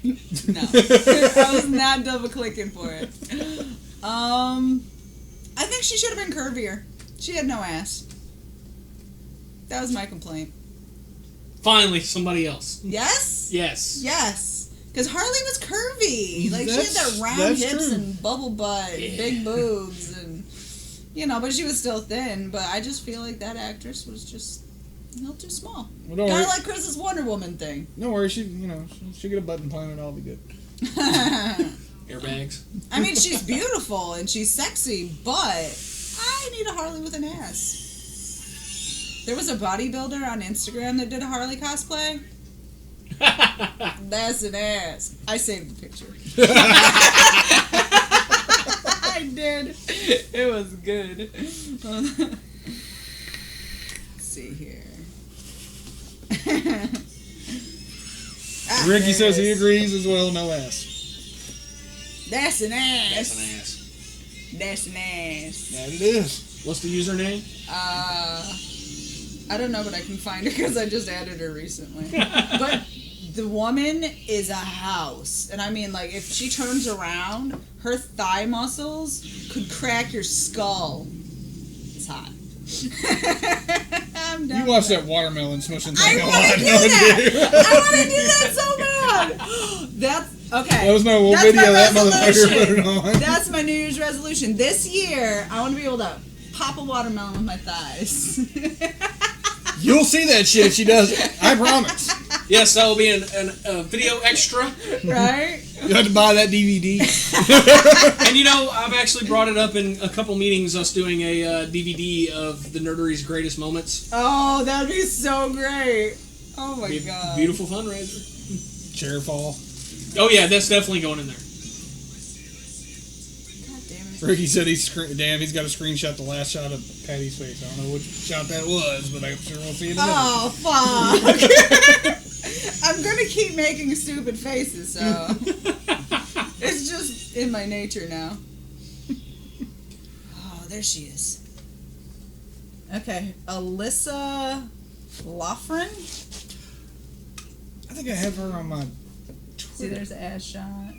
No, I was not double clicking for it. I think she should have been curvier. She had no ass. That was my complaint. Finally, somebody else. Yes? Yes. Yes. Because Harley was curvy. Like, she had That's- that round that's hips true. and bubble butt and big boobs and, but she was still thin. But I just feel like that actress was just a little too small. Well, don't Kind worry. of like Chris's Wonder Woman thing. Don't worry, she get a button planet, I'll be good. Airbags. I mean, she's beautiful and she's sexy, but I need a Harley with an ass. There was a bodybuilder on Instagram that did a Harley cosplay. That's an ass. I saved the picture. I did. It was good. Let's see here. Ricky there says it he is. agrees as well. No ass. That's an ass. That's an ass. That's an ass. That it is. What's the username? I don't know, but I can find her because I just added her recently. But the woman is a house. And I mean, like, if she turns around, her thigh muscles could crack your skull. It's hot. I'm done You watch with that watermelon smushing I thing a want lot. to do don't that. you? I want to do that so bad. That's okay. Let us know. We'll That's video my that motherfucker. Put it resolution. on. That's my New Year's resolution. This year, I want to be able to pop a watermelon with my thighs. You'll see that shit if she does it. I promise. Yes, that will be a video extra. Right? You have to buy that DVD. And I've actually brought it up in a couple meetings, us doing a DVD of the Nerdery's greatest moments. Oh, that'd be so great. Oh my Be a god. beautiful fundraiser. Chair fall. Oh yeah, that's definitely going in there. God damn it. Ricky said he's got to screenshot the last shot of Patty's face. I don't know which shot that was, but I'm sure we'll see it in a minute. Oh, fuck. I'm gonna keep making stupid faces, so it's just in my nature now. Oh, there she is. Okay, Alyssa Loughran. I think I have her on my See, Twitter. there's an ass shot.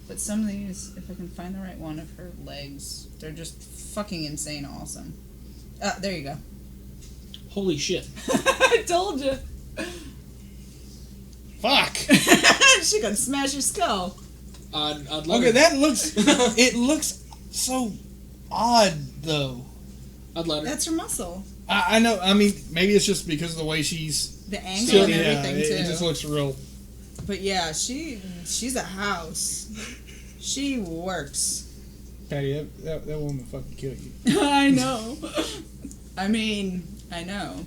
But some of these, if I can find the right one of her legs, they're just fucking insane awesome. There you go. Holy shit. I told you. Fuck. She gonna smash your skull. I'd love Okay, it. that looks. It looks so odd, though. I'd let her. That's her muscle. I know. I mean, maybe it's just because of the way she's. The angle Still, and yeah, everything, it too. just looks real. But yeah, she's a house. She works. Patty, that woman fucking killed you. I know. I mean, I know.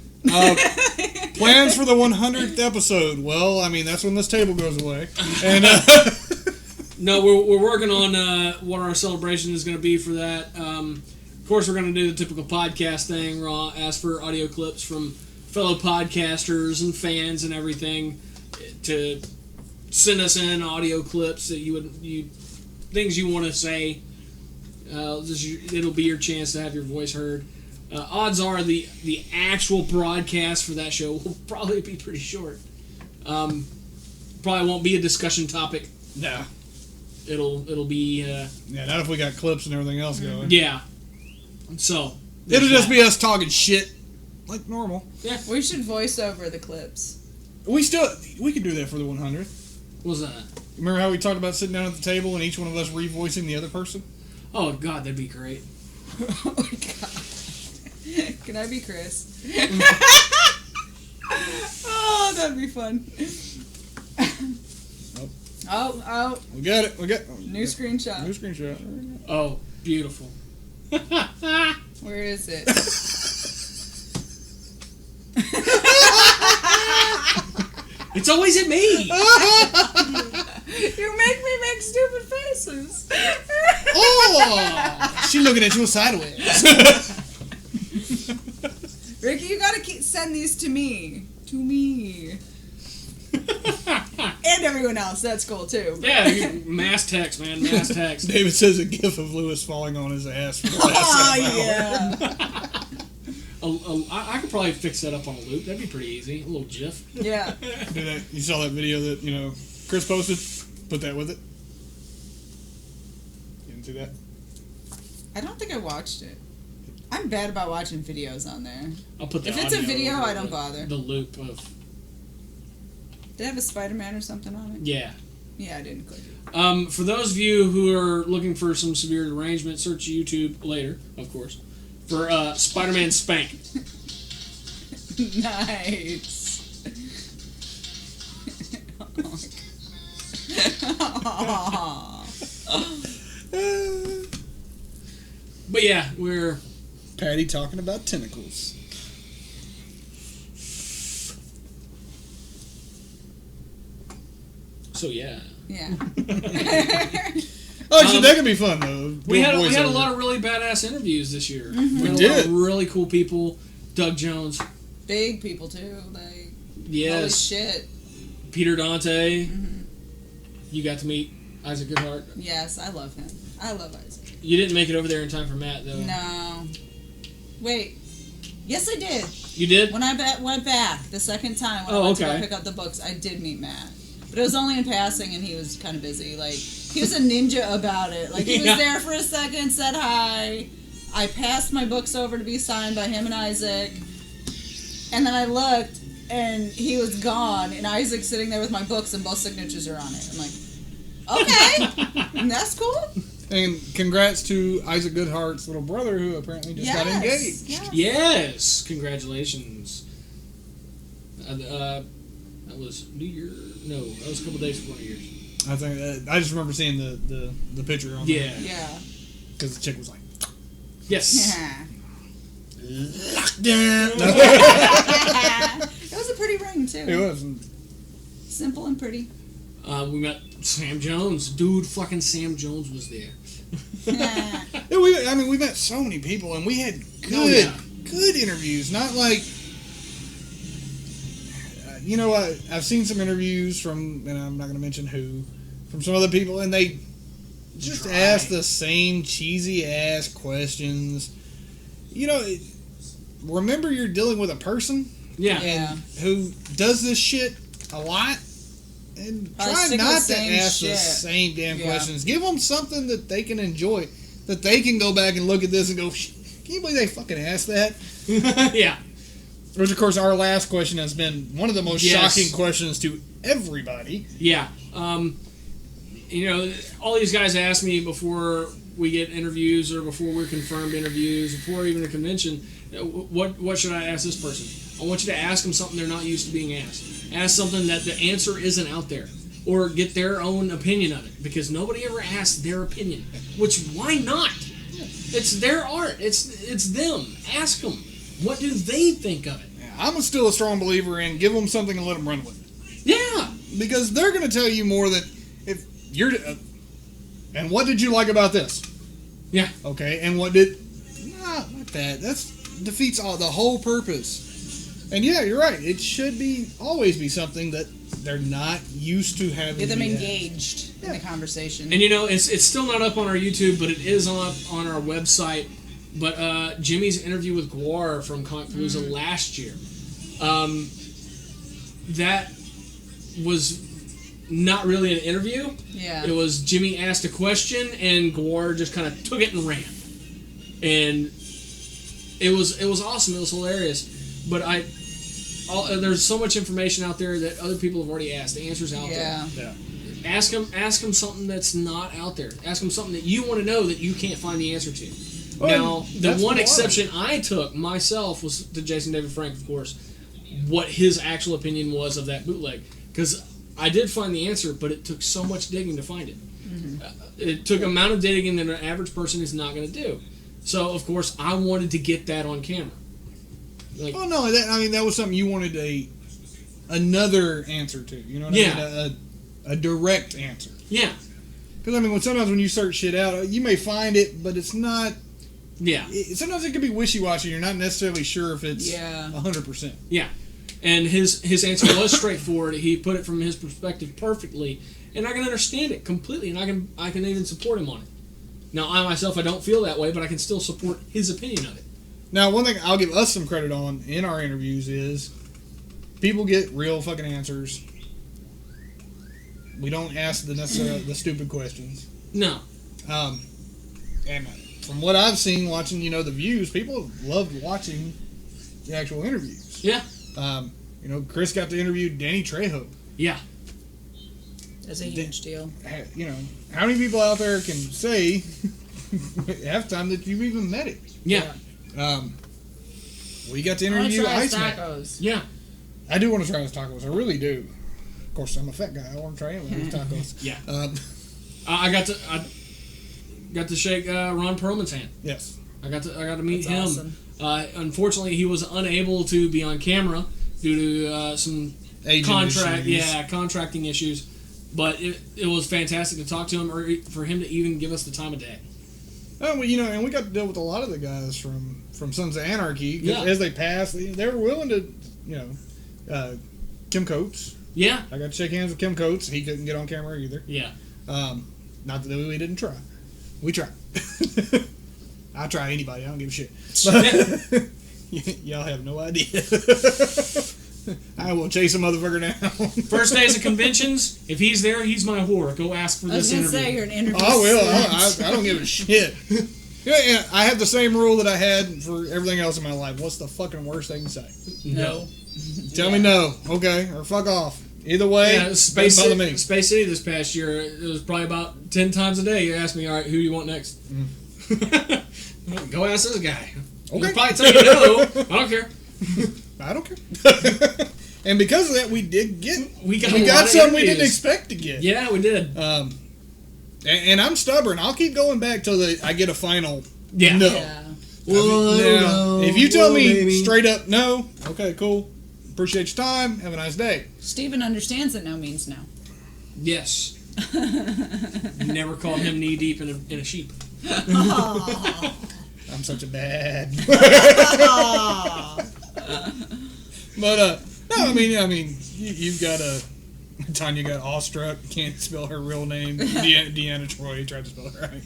Plans for the 100th episode. Well, I mean, that's when this table goes away. And No, we're working on what our celebration is going to be for that. Of course, we're going to do the typical podcast thing. We'll ask for audio clips from fellow podcasters and fans and everything to send us in audio clips that things you want to say. It'll be your chance to have your voice heard. Odds are the actual broadcast for that show will probably be pretty short. Probably won't be a discussion topic. no. It'll be Yeah, not if we got clips and everything else going. yeah. So It'll just be us talking shit like normal. We should voice over the clips. We could do that for the 100th. What's that? Remember how we talked about sitting down at the table and each one of us revoicing the other person? Oh God, that'd be great. Oh my god. Can I be Chris? Oh, that'd be fun. Oh, We got it. new screenshot. New screenshot. Oh, beautiful. Where is it? It's always at me. You make me make stupid faces. Oh! She looking at you sideways. Ricky, you gotta send these to me. To me. And everyone else. That's cool too. Yeah, mass text, man. Mass text. David says a gif of Lewis falling on his ass for the last Oh, half hour. yeah. I could probably fix that up on a loop. That'd be pretty easy. A little GIF. Yeah. Do that. You saw that video that, Chris posted? Put that with it. You didn't see that? I don't think I watched it. I'm bad about watching videos on there. I'll put the If it's a audio video, over I don't bother. The loop of Did it have a Spider-Man or something on it? yeah. Yeah, I didn't click it. For those of you who are looking for some severe derangement, search YouTube later, of course, for Spider-Man Spank. Nice. Oh But yeah, we're Patty talking about tentacles. so yeah. yeah. Oh, actually, that could be fun, though. We had a voiceover. lot of really badass interviews this year. Mm-hmm. We had a lot of really cool people. Doug Jones, Big people too. Like holy yes, shit. Peter Dante. Mm-hmm. You got to meet Isaac Goodhart. Yes, I love him. I love Isaac. You didn't make it over there in time for Matt, though. No. Wait. Yes, I did. You did? When I went back the second time when I Oh, went to okay. go pick up the books, I did meet Matt. But it was only in passing, and he was kind of busy. Like, he was a ninja about it. Like, he was Yeah. there for a second, said hi. I passed my books over to be signed by him and Isaac. And then I looked, and he was gone, and Isaac's sitting there with my books, and both signatures are on it. I'm like, okay, and that's cool. And congrats to Isaac Goodhart's little brother, who apparently just got engaged. Yes. Yes. Congratulations. That was New Year. No, that was a couple days before New Year's. I think I just remember seeing the picture on Yeah. Yeah. because the chick was like, Yes. Yeah. damn. It was a pretty ring, too. It was. Simple and pretty. We met Sam Jones. Dude, fucking Sam Jones was there. Yeah. Yeah, we met so many people, and we had Oh, yeah. good interviews. Not like you know, I've seen some interviews from, and I'm not going to mention who, from some other people, and they just ask the same cheesy ass questions. You know, remember you're dealing with a person Yeah. who does this shit a lot, and Probably try sick of not the to same ask the shit. same damn Yeah. questions. Give them something that they can enjoy, that they can go back and look at this and go, can you believe they fucking asked that? Yeah. Which, of course, our last question has been one of the most Yes. shocking questions to everybody. Yeah. You know, all these guys ask me before we get interviews or before we're confirmed interviews, before even a convention, what should I ask this person? I want you to ask them something they're not used to being asked. Ask something that the answer isn't out there. Or get their own opinion of it. Because nobody ever asks their opinion. Which, why not? It's their art. It's them. Ask them. What do they think of it? I'm still a strong believer in give them something and let them run with it. Yeah. Because they're going to tell you more than if you're. And what did you like about this? Yeah. Okay, and what did? Nah, not that. That's defeats all the whole purpose. And yeah, you're right. It should always be something that they're not used to having. Get them to be asked. engaged in the conversation. And you know, it's still not up on our YouTube, but it is on our website. But Jimmy's interview with Guar from Comic-Palooza last year, that was not really an interview. Yeah. It was Jimmy asked a question and Guar just kind of took it and ran, and it was awesome. It was hilarious. But there's so much information out there that other people have already asked. The answer's out there. Yeah. Ask them something that's not out there. Ask them something that you want to know that you can't find the answer to. Now, the that's one why. exception I took myself was to Jason David Frank, of course, what his actual opinion was of that bootleg. Because I did find the answer, but it took so much digging to find it. It took amount of digging that an average person is not going to do. So, of course, I wanted to get that on camera. Like, Oh no, that was something you wanted another answer to. You know what I mean? A direct answer. yeah, Because I mean, sometimes when you search shit out, you may find it, but it's not. yeah. Sometimes it could be wishy-washy. You're not necessarily sure if it's Yeah. 100%. Yeah, and his answer was straightforward. He put it from his perspective perfectly, and I can understand it completely, and I can even support him on it. Now, I myself, I don't feel that way, but I can still support his opinion of it. Now, one thing I'll give us some credit on in our interviews is people get real fucking answers. We don't ask the stupid questions. No, And from what I've seen, watching the views, people have loved watching the actual interviews. yeah, Chris got to interview Danny Trejo. yeah, That's a huge deal. How many people out there can say half time that you've even met him? yeah, We got to interview Iceman. tacos. yeah. I do want to try his tacos. I really do. Of course, I'm a fat guy. I want to try his tacos. Yeah. Um, I got to shake Ron Perlman's hand. yes. I got to meet That's him. awesome. Unfortunately, he was unable to be on camera due to some Agent issues. contracting issues. But it was fantastic to talk to him, or for him to even give us the time of day. Oh, well, and we got to deal with a lot of the guys from Sons of Anarchy. 'Cause Yeah. as they passed, they were willing to, Kim Coates. Yeah, I got to shake hands with Kim Coates. He couldn't get on camera either. yeah. Not that we didn't try. We tried. I'll try anybody. I don't give a shit. But y'all have no idea. I will chase a motherfucker down. First days of conventions, if he's there, he's my whore. Go ask for I was this gonna interview. say you're an interview. I will. slut. I don't give a shit. Yeah, I have the same rule that I had for everything else in my life. What's the fucking worst they can say? No. Tell me no, okay, or fuck off. Either way, Yeah, Space doesn't bother City, me. Space City this past year, it was probably about 10 times a day. You asked me, all right, who do you want next? Go ask this guy. Okay. He'll probably tell you no. I don't care. I don't care. And because of that, we did get We got something we didn't expect to get. Yeah, we did. And I'm stubborn. I'll keep going back till I get a final Yeah. no. Yeah. Well, Now, if you tell me straight up no, okay, cool. Appreciate your time. Have a nice day. Steven understands that no means no. Yes. Never called him knee deep in a sheep. I'm such a bad. But no, I mean, You've got Tanya got awestruck. Can't spell her real name. Deanna Troy tried to spell it right.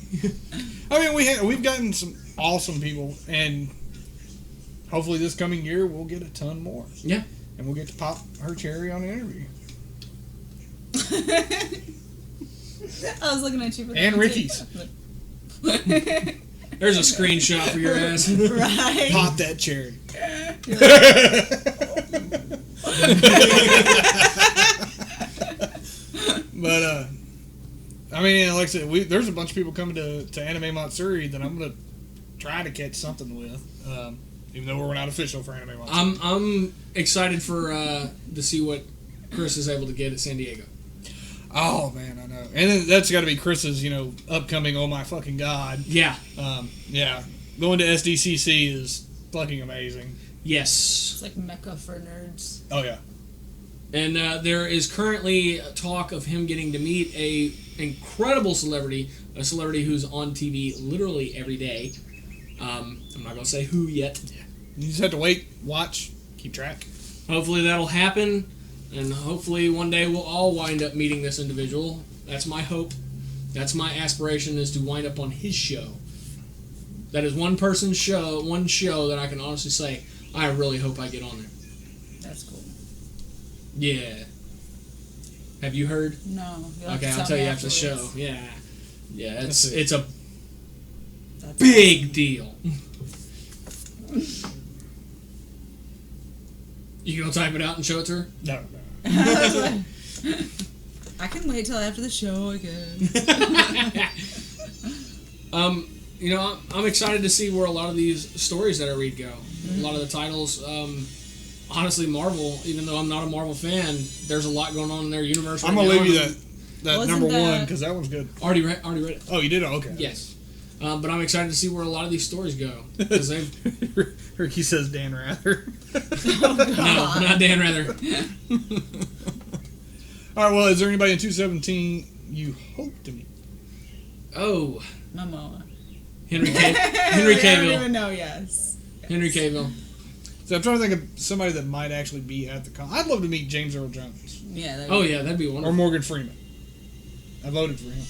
I mean, we've gotten some awesome people, and hopefully this coming year we'll get a ton more. Yeah. And we'll get to pop her cherry on an interview. I was looking at you for that. And Ricky's. There's a screenshot for your ass. Right. Pop that cherry. But I mean, like I said, there's a bunch of people coming to Anime Matsuri that I'm gonna try to catch something with, even though we're not official for Anime Matsuri. I'm excited for to see what Chris is able to get at San Diego. Oh man, I know, and then that's got to be Chris's, upcoming. Oh my fucking god! Yeah. Yeah, going to SDCC is fucking amazing. Yes. It's like Mecca for nerds. Oh yeah. And there is currently talk of him getting to meet a incredible celebrity, a celebrity who's on TV literally every day. I'm not going to say who yet. You just have to wait, watch, keep track. Hopefully that'll happen, and hopefully one day we'll all wind up meeting this individual. That's my hope. That's my aspiration, is to wind up on his show. That is one person's show, one show that I can honestly say, I really hope I get on there. That's cool. Yeah. Have you heard? No. Okay, I'll tell you after the show. afterwards. Yeah. Yeah, That's it. it's a That's big deal. You gonna type it out and show it to her? No. I can wait till after the show again. I'm excited to see where a lot of these stories that I read go. A lot of the titles, honestly, Marvel, even though I'm not a Marvel fan, there's a lot going on in their universe right I'm gonna now. leave you that Wasn't number that- one because that one's good. Already read it. Oh, you did? Oh, okay. Yes. But I'm excited to see where a lot of these stories go. Because Ricky says Dan Rather. no, not Dan Rather. All right. Well, is there anybody in 217 you hope to meet? Oh, Momoa. Henry I don't Cavill. even know, yes. Henry Cavill. So I'm trying to think of somebody that might actually be at the con. I'd love to meet James Earl Jones Yeah. Oh, yeah, that'd be or wonderful. Morgan Freeman. I voted for him.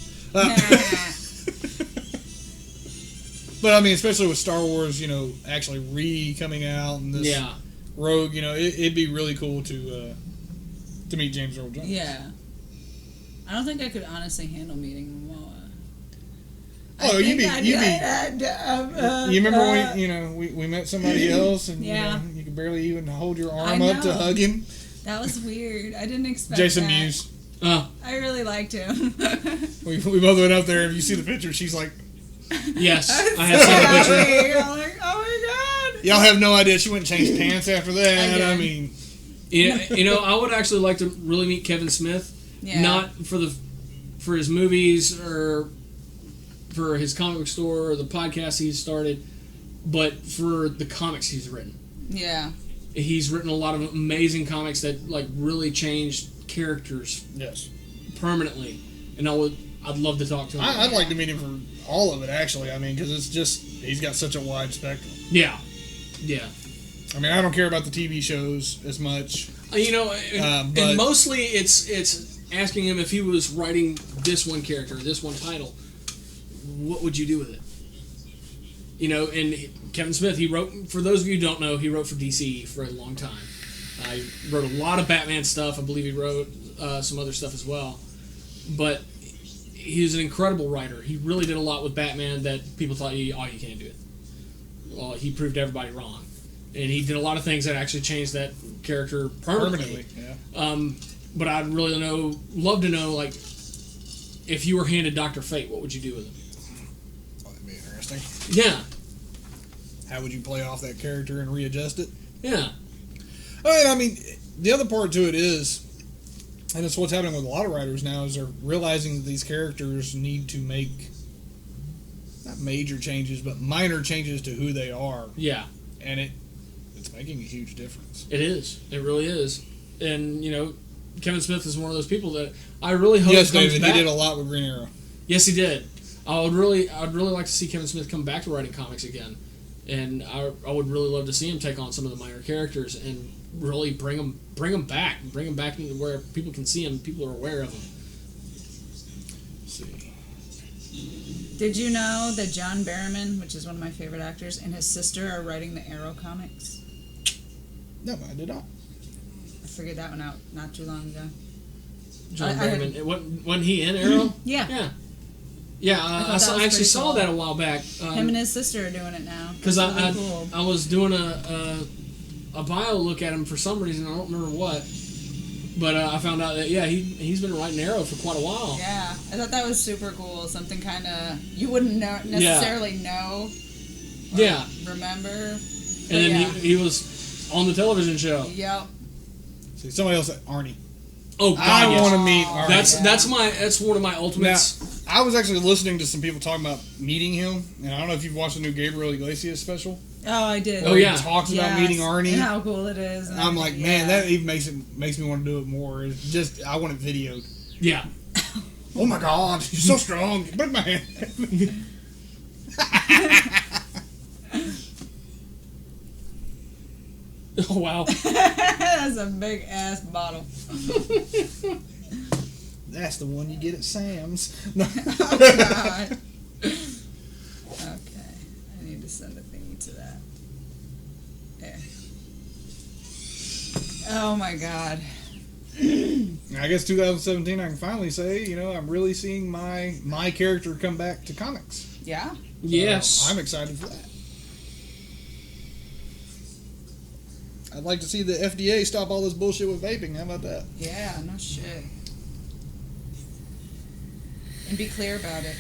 But I mean, especially with Star Wars, actually coming out and this Yeah. Rogue, it'd be really cool to meet James Earl Jones. Yeah. I don't think I could honestly handle meeting Momoa. Oh, you remember when we met somebody else and Yeah. you could barely even hold your arm I up to know. hug him? That was weird. I didn't expect Jason that. Mewes. Oh, I really liked him. We both went up there. If you see the picture, she's like, yes. I have seen the picture. I'm like, oh my god. y'all have no idea. She went and changed pants after that. I I did. mean, I would actually like to really meet Kevin Smith. Yeah. Not for his movies or for his comic book store or the podcast he's started, but for the comics he's written. Yeah. He's written a lot of amazing comics that really changed characters yes. permanently, and I'd love to talk to him. I'd like to meet him for all of it, actually. I mean, because it's just, he's got such a wide spectrum. Yeah. I mean, I don't care about the TV shows as much. And but- mostly it's asking him if he was writing this one character, this one title, what would you do with it? And Kevin Smith, he wrote, for those of you who don't know, he wrote for DC for a long time. He wrote a lot of Batman stuff. I believe he wrote some other stuff as well. But he's an incredible writer. He really did a lot with Batman that people thought, you can't do it. Well, he proved everybody wrong. And he did a lot of things that actually changed that character permanently. Yeah. But I'd really love to know, if you were handed Dr. Fate, what would you do with him? Oh, that'd be interesting. Yeah. How would you play off that character and readjust it? Yeah. I mean, the other part to it is, and it's what's happening with a lot of writers now, is they're realizing that these characters need to make, not major changes, but minor changes to who they are. Yeah. And it's making a huge difference. It is. It really is. And, Kevin Smith is one of those people that I really hope Yes, comes David, back. he did a lot with Green Arrow. Yes, he did. I'd really like to see Kevin Smith come back to writing comics again. And I would really love to see him take on some of the minor characters and really bring them back into where people can see them, people are aware of them. Let's see. Did you know that John Barrowman, which is one of my favorite actors, and his sister are writing the Arrow comics? No, I did not. I figured that one out not too long ago. John I Barrowman, wasn't he in Arrow? Yeah. Yeah, thought I that was actually pretty saw cool. that a while back. Him and his sister are doing it now. Because That's really cool. I was doing a bio look at him for some reason, I don't remember what. But I found out that, he's been writing Arrow for quite a while. Yeah, I thought that was super cool. Something kind of you wouldn't necessarily know. Or Yeah. remember. And then he was on the television show. Yep. See, somebody else said Arnie. Oh, God, I yes. want to meet Arnie. That's one of my ultimates. Now, I was actually listening to some people talking about meeting him, and I don't know if you've watched the new Gabriel Iglesias special. Oh, I did. Oh, yeah. He talks about meeting Arnie. And how cool it is. And I'm like, everything. man, that even makes me want to do it more. It's just, I want it videoed. Yeah. Oh my God, you're so strong. Break my hand. Oh, wow. That's a big ass bottle. That's the one you get at Sam's. No. Oh, God. Okay. I need to send a thingy to that. There. Oh, my God. I guess 2017, I can finally say, I'm really seeing my character come back to comics. Yeah? Yes. I'm excited for that. I'd like to see the FDA stop all this bullshit with vaping. How about that? Yeah, no shit. And be clear about it.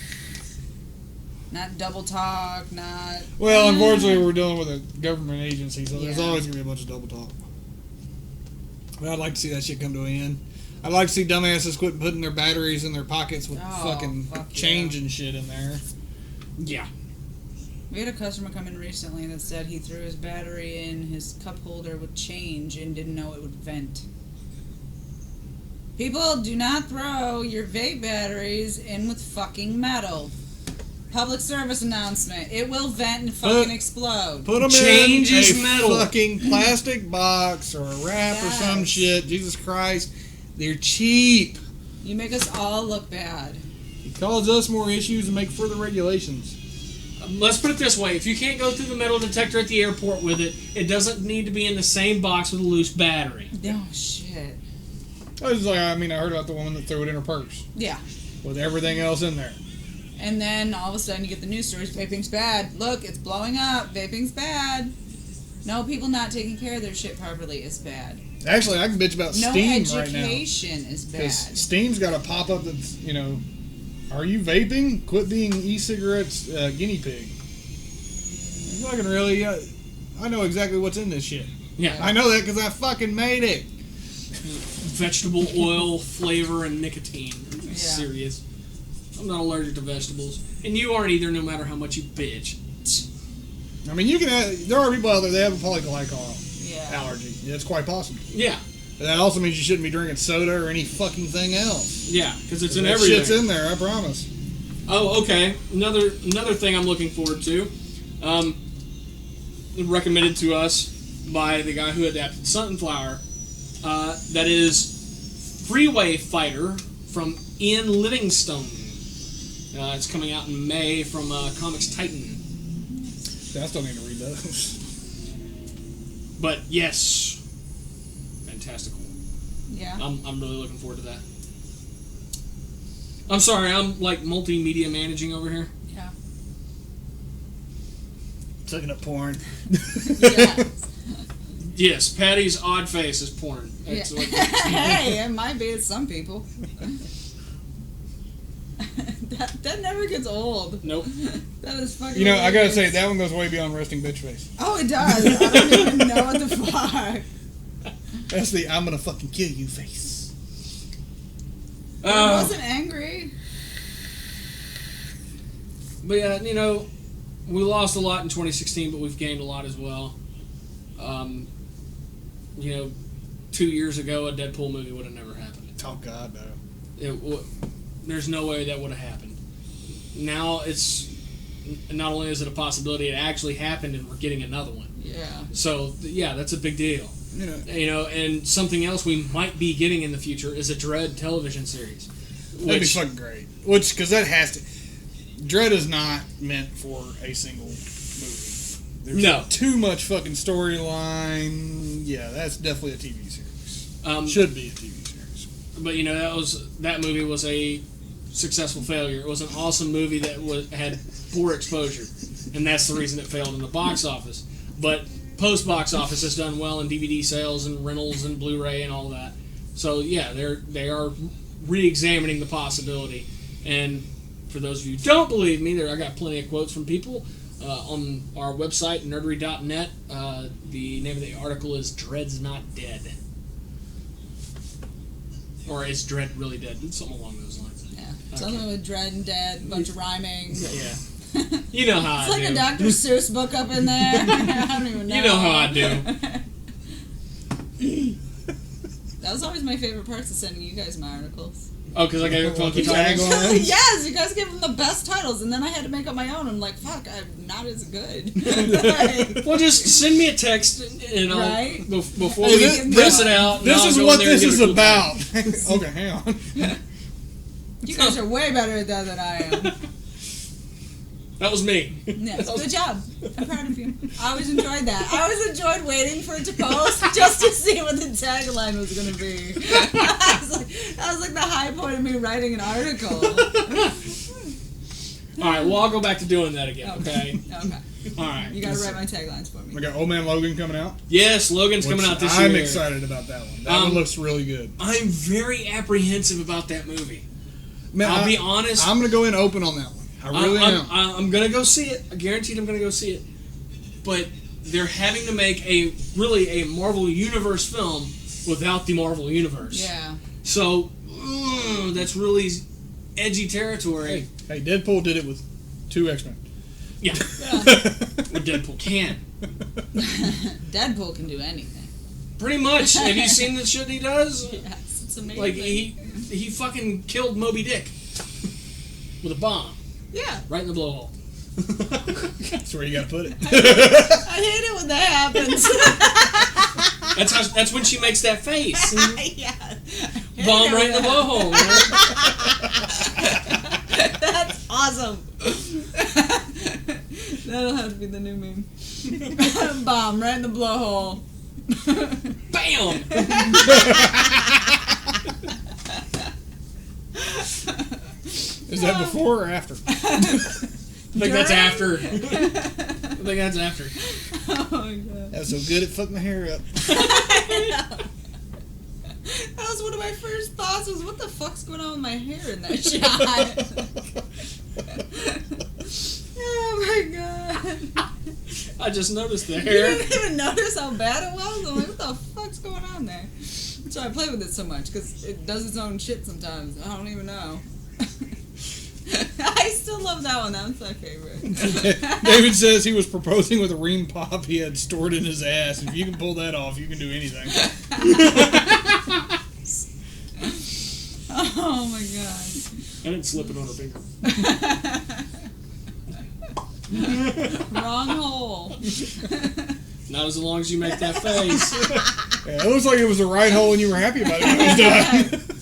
Not double talk, not... Well, unfortunately, we're dealing with a government agency, so there's Yeah. always going to be a bunch of double talk. But I'd like to see that shit come to an end. I'd like to see dumbasses quit putting their batteries in their pockets with Fuck change yeah. and shit in there. Yeah. We had a customer come in recently that said he threw his battery in his cup holder with change and didn't know it would vent. People, do not throw your vape batteries in with fucking metal. Public service announcement. It will vent and fucking explode. Put them Change in is a metal. fucking plastic box or a wrap or some Yes. shit. Jesus Christ. They're cheap. You make us all look bad. It causes us more issues and make further regulations. Let's put it this way. If you can't go through the metal detector at the airport with it, it doesn't need to be in the same box with a loose battery. Oh, shit. I heard about the woman that threw it in her purse Yeah. with everything else in there. And then all of a sudden you get the news stories, vaping's bad. Look, it's blowing up. Vaping's bad. No, people not taking care of their shit properly is bad. Actually, I can bitch about No Steam right now. education is bad. Because Steam's got a pop-up that's, are you vaping? Quit being e-cigarettes guinea pig. It's fucking really, I know exactly what's in this shit. Yeah. I know that because I fucking made it. Vegetable oil, flavor, and nicotine. Are you Yeah. serious? I'm not allergic to vegetables. And you aren't either, no matter how much you bitch. I mean, there are people out there that have a polyglycol Yeah. allergy. It's quite possible. Yeah. But that also means you shouldn't be drinking soda or any fucking thing else. Yeah, because it's in That everything. shit's in there, I promise. Oh, okay. Another thing I'm looking forward to. Recommended to us by the guy who adapted Sunflower. That is Freeway Fighter from Ian Livingstone. It's coming out in May from Comics Titan. See, I still need to read those. But yes, fantastical. Yeah. I'm really looking forward to that. I'm sorry, I'm like multimedia managing over here. Yeah. Looking at porn. Yeah. Yes, Patty's odd face is porn. Yeah. It's like- Hey, it might be. It's some people. that never gets old. Nope. That is fucking. I gotta hilarious. say, that one goes way beyond resting bitch face. Oh, it does. I don't even know what the fuck. That's the I'm gonna fucking kill you face. I wasn't angry. But yeah, we lost a lot in 2016, but we've gained a lot as well. 2 years ago, a Deadpool movie would have never happened. Oh God, no. There's no way that would have happened. Now it's not only is it a possibility, it actually happened, and we're getting another one. Yeah. So yeah, that's a big deal. You know, And something else we might be getting in the future is a Dredd television series. that'd be fucking great. Because that has to. Dread is not meant for a single movie. There's No. too much fucking storyline. Yeah, that's definitely a TV series. Should be a TV series. But that movie was a successful failure. It was an awesome movie that had poor exposure, and that's the reason it failed in the box office. But post box office has done well in DVD sales and rentals and Blu-ray and all that. So yeah, they are re-examining the possibility. And for those of you who don't believe me, I got plenty of quotes from people on our website nerdery.net. The name of the article is "Dread's Not Dead," or "Is Dread Really Dead?" It's something along those lines. Yeah. Something with Dread and Dead, bunch of rhyming. Yeah. You know how It's I like do. a Dr. Seuss book up in there. I don't even know. You know how I do. That was always my favorite parts of sending you guys my articles. Oh, because I gave it funky Tag titles? on. Yes, you guys gave them the best titles, and then I had to make up my own. I'm like, fuck, I'm not as good. Like, Well, just send me a text and I'll, Right? before Hey, we this- press it out. and This I'll is go in what there and this give is it a cool about. tag. Okay, hang on. you guys are way better at that than I am. That was me. Yes, good job. I'm proud of you. I always enjoyed that. I always enjoyed waiting for it to post just to see what the tagline was going to be. That was like the high point of me writing an article. All right, well, I'll go back to doing that again, okay? Okay. All right. You got to write my taglines for me. We got Old Man Logan coming out. Yes, Logan's coming which out this year. I'm excited about that one. That one looks really good. I'm very apprehensive about that movie. Man, I'll be honest. I'm going to go in open on that one. I really am. I'm going to go see it. I guaranteed I'm going to go see it. But they're having to make a Marvel Universe film without the Marvel Universe. Yeah. So, that's really edgy territory. Hey, Deadpool did it with 2 X-Men. Yeah. Or Deadpool can. Deadpool can do anything. Pretty much. Have you seen the shit he does? Yes, it's amazing. Like, he fucking killed Moby Dick with a bomb Yeah. right in the blowhole. That's where you got to put it. I hate it when that happens. That's when she makes that face. Yeah. Bomb right in the blowhole. Man. That's awesome. That'll have to be the new meme. Bomb right in the blowhole. Bam! Is that before or after? I think that's after. Oh my god. That was so good it fucked my hair up. That was one of my first thoughts was, what the fuck's going on with my hair in that shot? Oh my god. I just noticed the You hair. didn't even notice how bad it was? I'm like, what the fuck's going on there? That's why I play with it so much, because it does its own shit sometimes. I don't even know. I still love that one. That one's my favorite. David says he was proposing with a ream pop he had stored in his ass. If you can pull that off, you can do anything. Oh my god. I didn't slip it on her finger. Wrong hole. Not as long as you make that face. Yeah, it looks like it was the right hole and you were happy about it when it was done.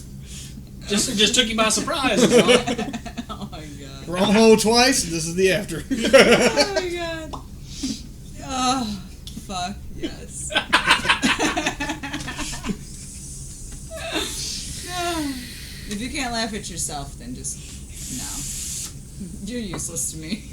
Just took you by surprise. That's all. Oh my god. Wrong hole twice, this is the after. Oh my god. Oh, fuck yes. If you can't laugh at yourself, then just no. You're useless to me.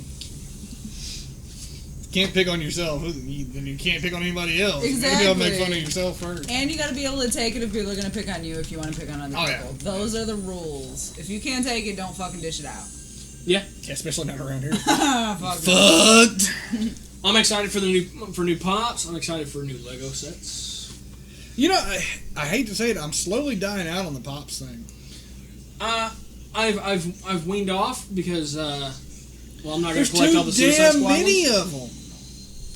Can't pick on yourself, then you can't pick on anybody else. Maybe I'll make fun of yourself first. And you got to be able to take it if people are going to pick on you if you want to pick on other Oh, people. yeah. Those are the rules. If you can't take it, don't fucking dish it out. Yeah. Yeah, especially not around here. Fuck. Fucked. I'm excited for new pops. I'm excited for new Lego sets. You know, I hate to say it, I'm slowly dying out on the Pops thing. I've weaned off because well, I'm not going There's to collect all too the Suicide damn Squad many ones. of them.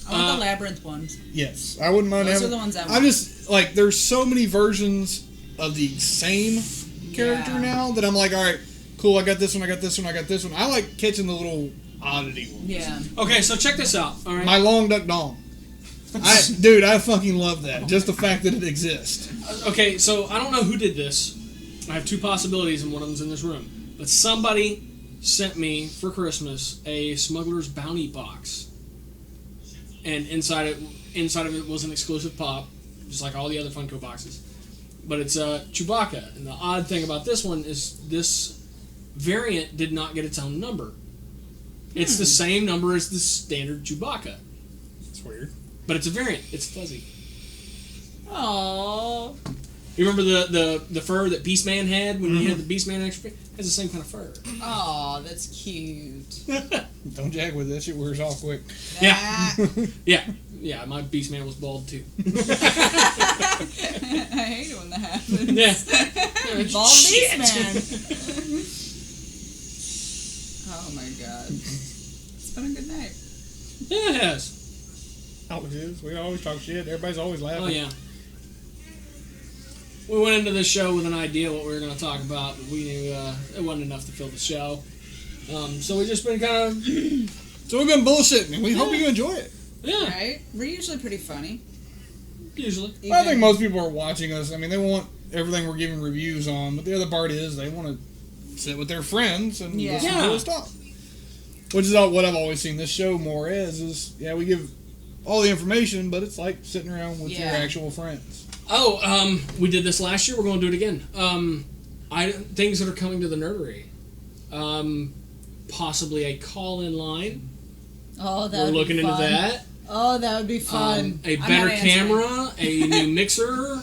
I want the Labyrinth ones. Yes, I wouldn't mind Those having. are the ones I I'm want. just like, there's so many versions of the same character Yeah. now that I'm like, all right, cool. I got this one. I got this one. I got this one. I like catching the little oddity ones. Yeah. Okay, so check this out. All right. My long duck dong. Dude, I fucking love that. Just the fact that it exists. Okay, so I don't know who did this. I have two possibilities, and one of them's in this room. But somebody sent me for Christmas a Smuggler's Bounty box, and inside of it was an exclusive pop, just like all the other Funko boxes. But it's Chewbacca, and the odd thing about this one is this variant did not get its own number. It's the same number as the standard Chewbacca. It's weird. But it's a variant. It's fuzzy. Aww. You remember the fur that Beastman had when you had the Beastman extra? It has the same kind of fur. Aw, that's cute. Don't jack with that shit wears off quick. Yeah. Yeah, my Beastman was bald too. I hate it when that happens. Yeah. Bald Shit. Beast Man. Oh my god. It's been a good night. Yes. Always is. We always talk shit. Everybody's always laughing. Oh yeah. We went into this show with an idea what we were going to talk about, but we knew it wasn't enough to fill the show. So we just been kind of So we've been bullshitting, and we hope you enjoy it. yeah, Right? We're usually pretty funny. usually. Well, I think most people are watching us. I mean, they want everything we're giving reviews on, but the other part is they want to sit with their friends and Yeah. listen Yeah. to us talk. Which is what I've always seen this show more as is, we give all the information, but it's like sitting around with your Yeah. actual friends. Oh, we did this last year. We're going to do it again. Things that are coming to the nerdery. Possibly a call-in line. Oh, that We're would looking be into fun. that. Oh, that would be fun. A I'm not better answering. camera, a new mixer.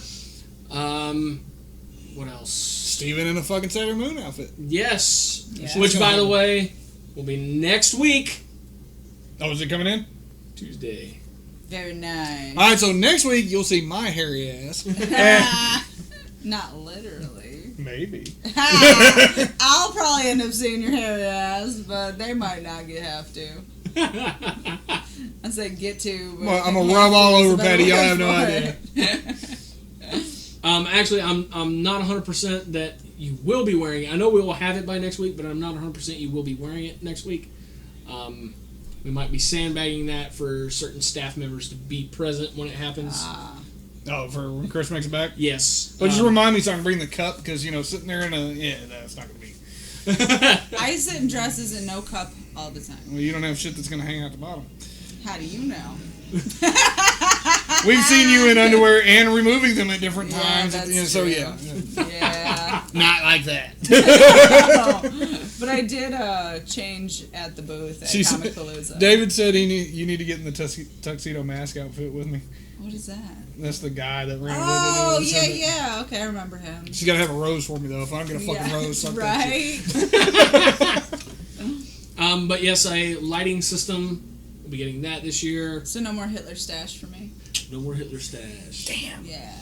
What else? Steven in a fucking Sailor Moon outfit. Yes. Yeah. Which, by the way, will be next week, Oh, is it coming in? Tuesday. Very nice. All right, so next week you'll see my hairy ass. And- Not literally. maybe. I'll probably end up seeing your hairy ass, but they might not have to. I say get to. But I'm gonna have rub to all is a over better Patty. Y'all word have no for idea. it. Actually, I'm not 100% that you will be wearing it. I know we will have it by next week, but I'm not 100% you will be wearing it next week. We might be sandbagging that for certain staff members to be present when it happens. Oh, for when Chris makes it back? Yes. But just remind me so I can bring the cup, because, sitting there in a... Yeah, that's not going to be... I sit in dresses and no cup all the time. Well, you don't have shit that's going to hang out the bottom. How do you know? We've seen you in underwear and removing them at different Yeah, times. that's So, true. yeah. Yeah. Not like that. But I did change at the booth at She said- Comic Palooza. David said you need to get in the tuxedo mask outfit with me. What is that? That's the guy that ran Oh, with it. yeah. Okay, I remember him. She's got to have a rose for me, though. If I don't get a fucking rose, fuck that shit. Right? But yes, a lighting system. We'll be getting that this year. So no more Hitler stash for me. No more Hitler stash. Damn. Yeah.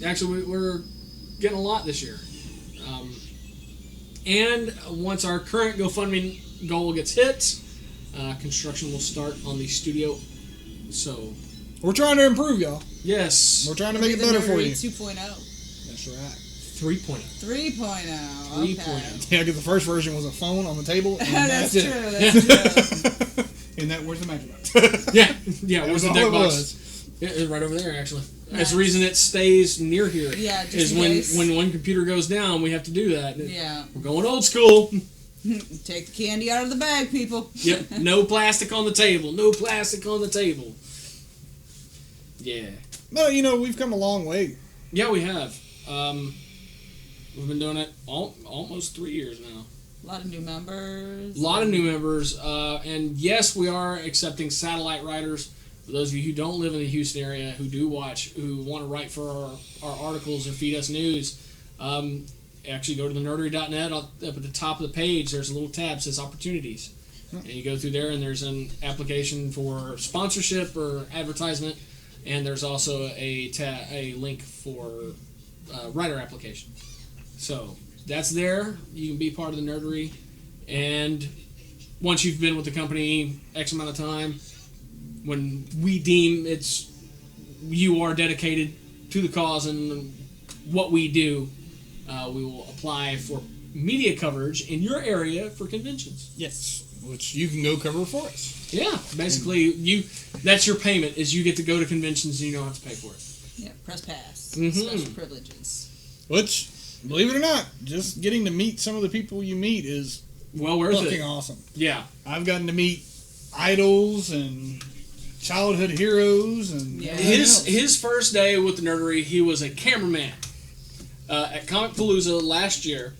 Actually, we're getting a lot this year. And once our current GoFundMe goal gets hit, construction will start on the studio. So, We're trying to improve, y'all. yes. We're trying to make it The better for Nerdery you. 2.0. That's right. 3.0. 3.0. Okay. 3.0. Yeah, because the first version was a phone on the table. And That's it. true. That's true. And that where's the magic box? Yeah, That where's was the all deck it box? was. Yeah, it's right over there, actually. Nice. That's the reason it stays near here. Yeah, just is in when case. when one computer goes down, we have to do that. Yeah. We're going old school. Take the candy out of the bag, people. Yep. No plastic on the table. No plastic on the table. Yeah. But we've come a long way. Yeah, we have. We've been doing it almost 3 years now. A lot of new members. A lot of new members, and yes, we are accepting satellite writers. For those of you who don't live in the Houston area, who do watch, who want to write for our articles or feed us news, actually go to the nerdery.net. Up at the top of the page, there's a little tab that says opportunities. And you go through there, and there's an application for sponsorship or advertisement, and there's also a link for writer application. So that's there. You can be part of the nerdery, and once you've been with the company X amount of time, when we deem you are dedicated to the cause and what we do, we will apply for media coverage in your area for conventions. Yes. which you can go cover for us. Yeah, basically, that's your payment, is you get to go to conventions and you don't have to pay for it. Yeah, press pass. Mhm. Special privileges. Which, believe it or not, just getting to meet some of the people you meet is Well worth fucking it. awesome. Yeah. I've gotten to meet idols and childhood heroes and Yeah. everything else. His first day with the Nerdery, he was a cameraman at Comic Palooza last year,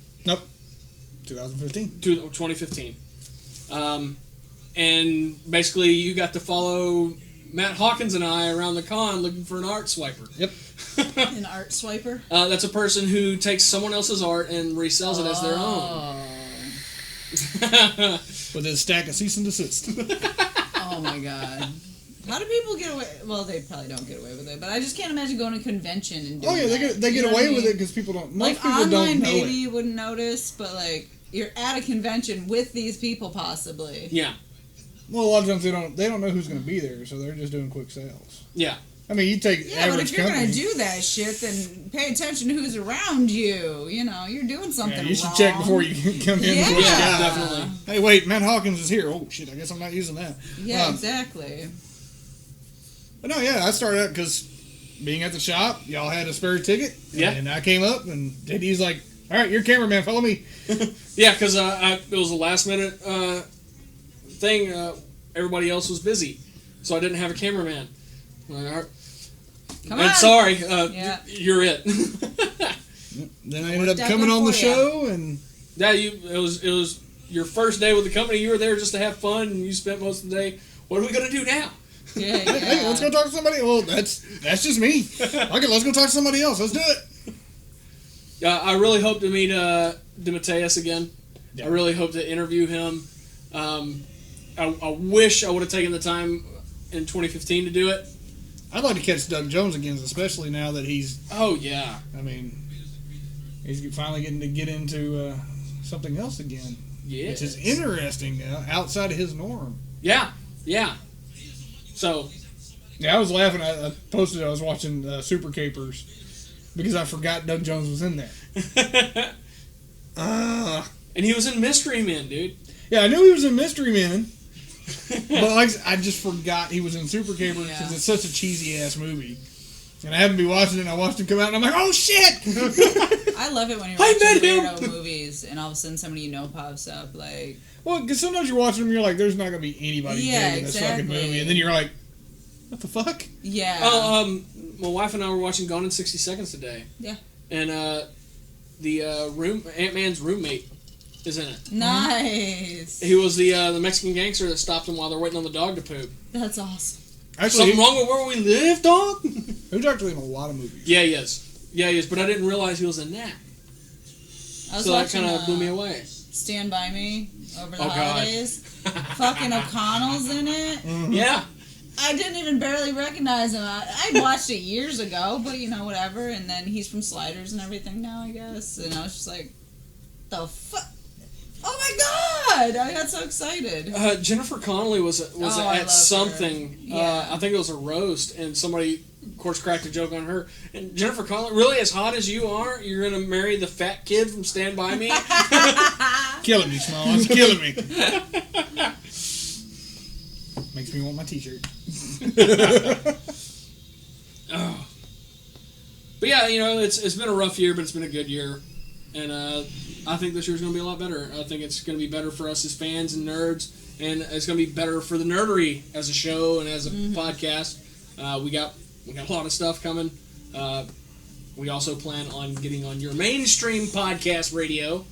2015. 2015. And basically, you got to follow Matt Hawkins and I around the con looking for an art swiper. Yep. An art swiper. That's a person who takes someone else's art and resells it as their own. With his stack of cease and desist. Oh my god. How do people get away? Well, they probably don't get away with it, but I just can't imagine going to a convention and doing Oh yeah, they get You know away what I with mean? it because people don't. Most Like people online, don't know maybe it. you wouldn't notice, but like you're at a convention with these people, possibly. Yeah. Well, a lot of times they don't know who's going to be there, so they're just doing quick sales. Yeah. I mean, you take Yeah, but average if you're company. gonna do that shit, then pay attention to who's around you. You know, you're doing something Yeah, you should wrong. check before you come in. Yeah. Before you Yeah, get out. definitely. Hey, wait, Matt Hawkins is here. Oh shit, I guess I'm not using that. Yeah, exactly. But no, yeah, I started out because being at the shop, y'all had a spare ticket. Yeah. And I came up, and he's like, "All right, you're cameraman. Follow me." Yeah, because it was a last minute thing. Everybody else was busy, so I didn't have a cameraman. I'm like, all right. Come I'm on. sorry, Yeah. you're it. Then I ended up Worked out coming good on the for ya. show, and Yeah, it was your first day with the company. You were there just to have fun, and you spent most of the day. What are we gonna do now? Yeah, hey, let's go talk to somebody. Well, that's just me. Okay, let's go talk to somebody else. Let's do it. I really hope to meet DeMatteis again. Yeah. I really hope to interview him. I wish I would have taken the time in 2015 to do it. I'd like to catch Doug Jones again, especially now that he's. Oh yeah, I mean, he's finally getting to get into something else again, yeah. which is interesting now, outside of his norm. Yeah, yeah. So Yeah, I was laughing. I posted. I was watching Super Capers because I forgot Doug Jones was in there. and he was in Mystery Men, dude. Yeah, I knew he was in Mystery Men, but like I just forgot he was in Super Capers because Yeah. it's such a cheesy ass movie. And I happened to be watching it, and I watched him come out, and I'm like, "Oh shit!" I love it when you're I watching met him. weirdo movies and all of a sudden somebody you know pops up. Like, Well, because sometimes you're watching them, you're like, "There's not gonna be anybody Yeah, big in this fucking exactly. movie," and then you're like, "What the fuck?" yeah. Oh, my wife and I were watching Gone in 60 Seconds today. Yeah. And the Ant-Man's roommate is in it. Nice. He was the Mexican gangster that stopped him while they're waiting on the dog to poop. That's awesome. Actually, Something wrong with where we live, dog? Who's actually in a lot of movies. Yeah, he is. Yeah, he is. But I didn't realize he was in that. I was So that watching kind of blew me away. Stand By Me over the Oh, God. holidays. Fucking O'Connell's in it. Yeah. I didn't even barely recognize him. I watched it years ago, but you know, whatever. And then he's from Sliders and everything now, I guess. And I was just like, the fuck? Oh my god! I got so excited. Jennifer Connelly was Oh, I at love something. her. Yeah. I think it was a roast, and somebody, of course, cracked a joke on her. And Jennifer Connelly, really, as hot as you are, you're going to marry the fat kid from Stand By Me? Killing me, Smalls. Killing me. Makes me want my T-shirt. Oh. But yeah, you know, it's been a rough year, but it's been a good year. And I think this year's going to be a lot better. I think it's going to be better for us as fans and nerds, and it's going to be better for the Nerdery as a show and as a podcast. We got a lot of stuff coming. We also plan on getting on your mainstream podcast radio,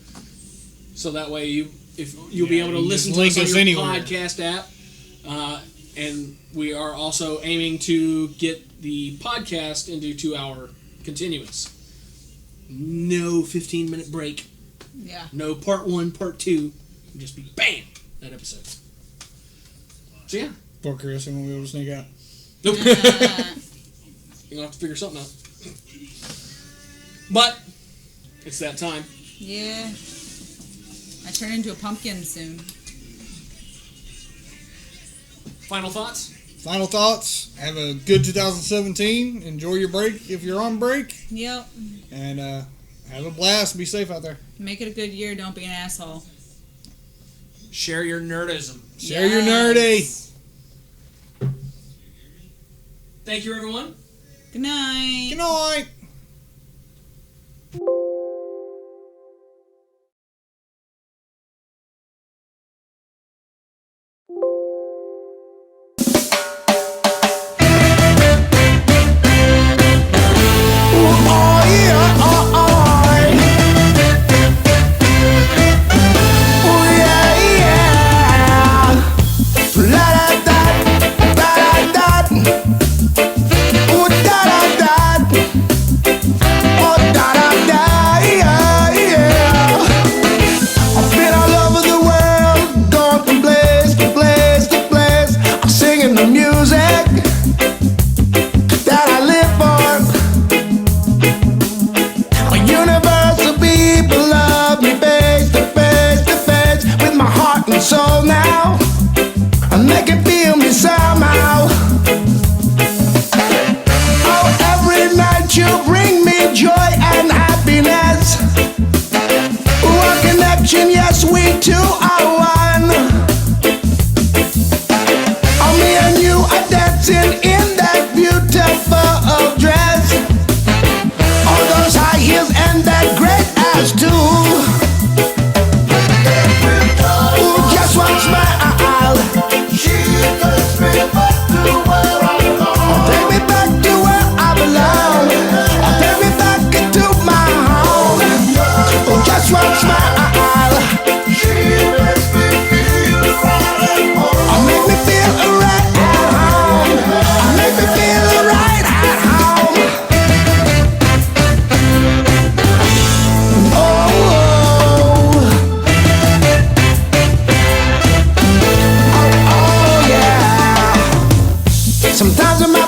so that way you'll be able to you listen just to us link on us your anywhere. podcast app. And we are also aiming to get the podcast into 2-hour continuous. No 15-minute break. Yeah. No part 1, part 2. It'll just be BAM! That episode. So yeah. Poor Chris, he won't be able to sneak out. Nope. You're gonna have to figure something out. But it's that time. Yeah. I turn into a pumpkin soon. Final thoughts? Final thoughts. Have a good 2017. Enjoy your break if you're on break. Yep. And have a blast. Be safe out there. Make it a good year. Don't be an asshole. Share your nerdism. Share your nerdy. Thank you, everyone. Good night. Good night. So now, make it feel me somehow. Oh, every night you bring me joy and happiness. One connection, yes, we two are one. Oh, me and you are dancing in that beautiful dress. All those high heels and that great ass too. One smile, she takes me back to where I belong. Take me back to where I belong. Take me back into my home. Oh, just one smile, she makes me feel right at home. Make me feel right at home. Make me feel right at home. Sometimes in my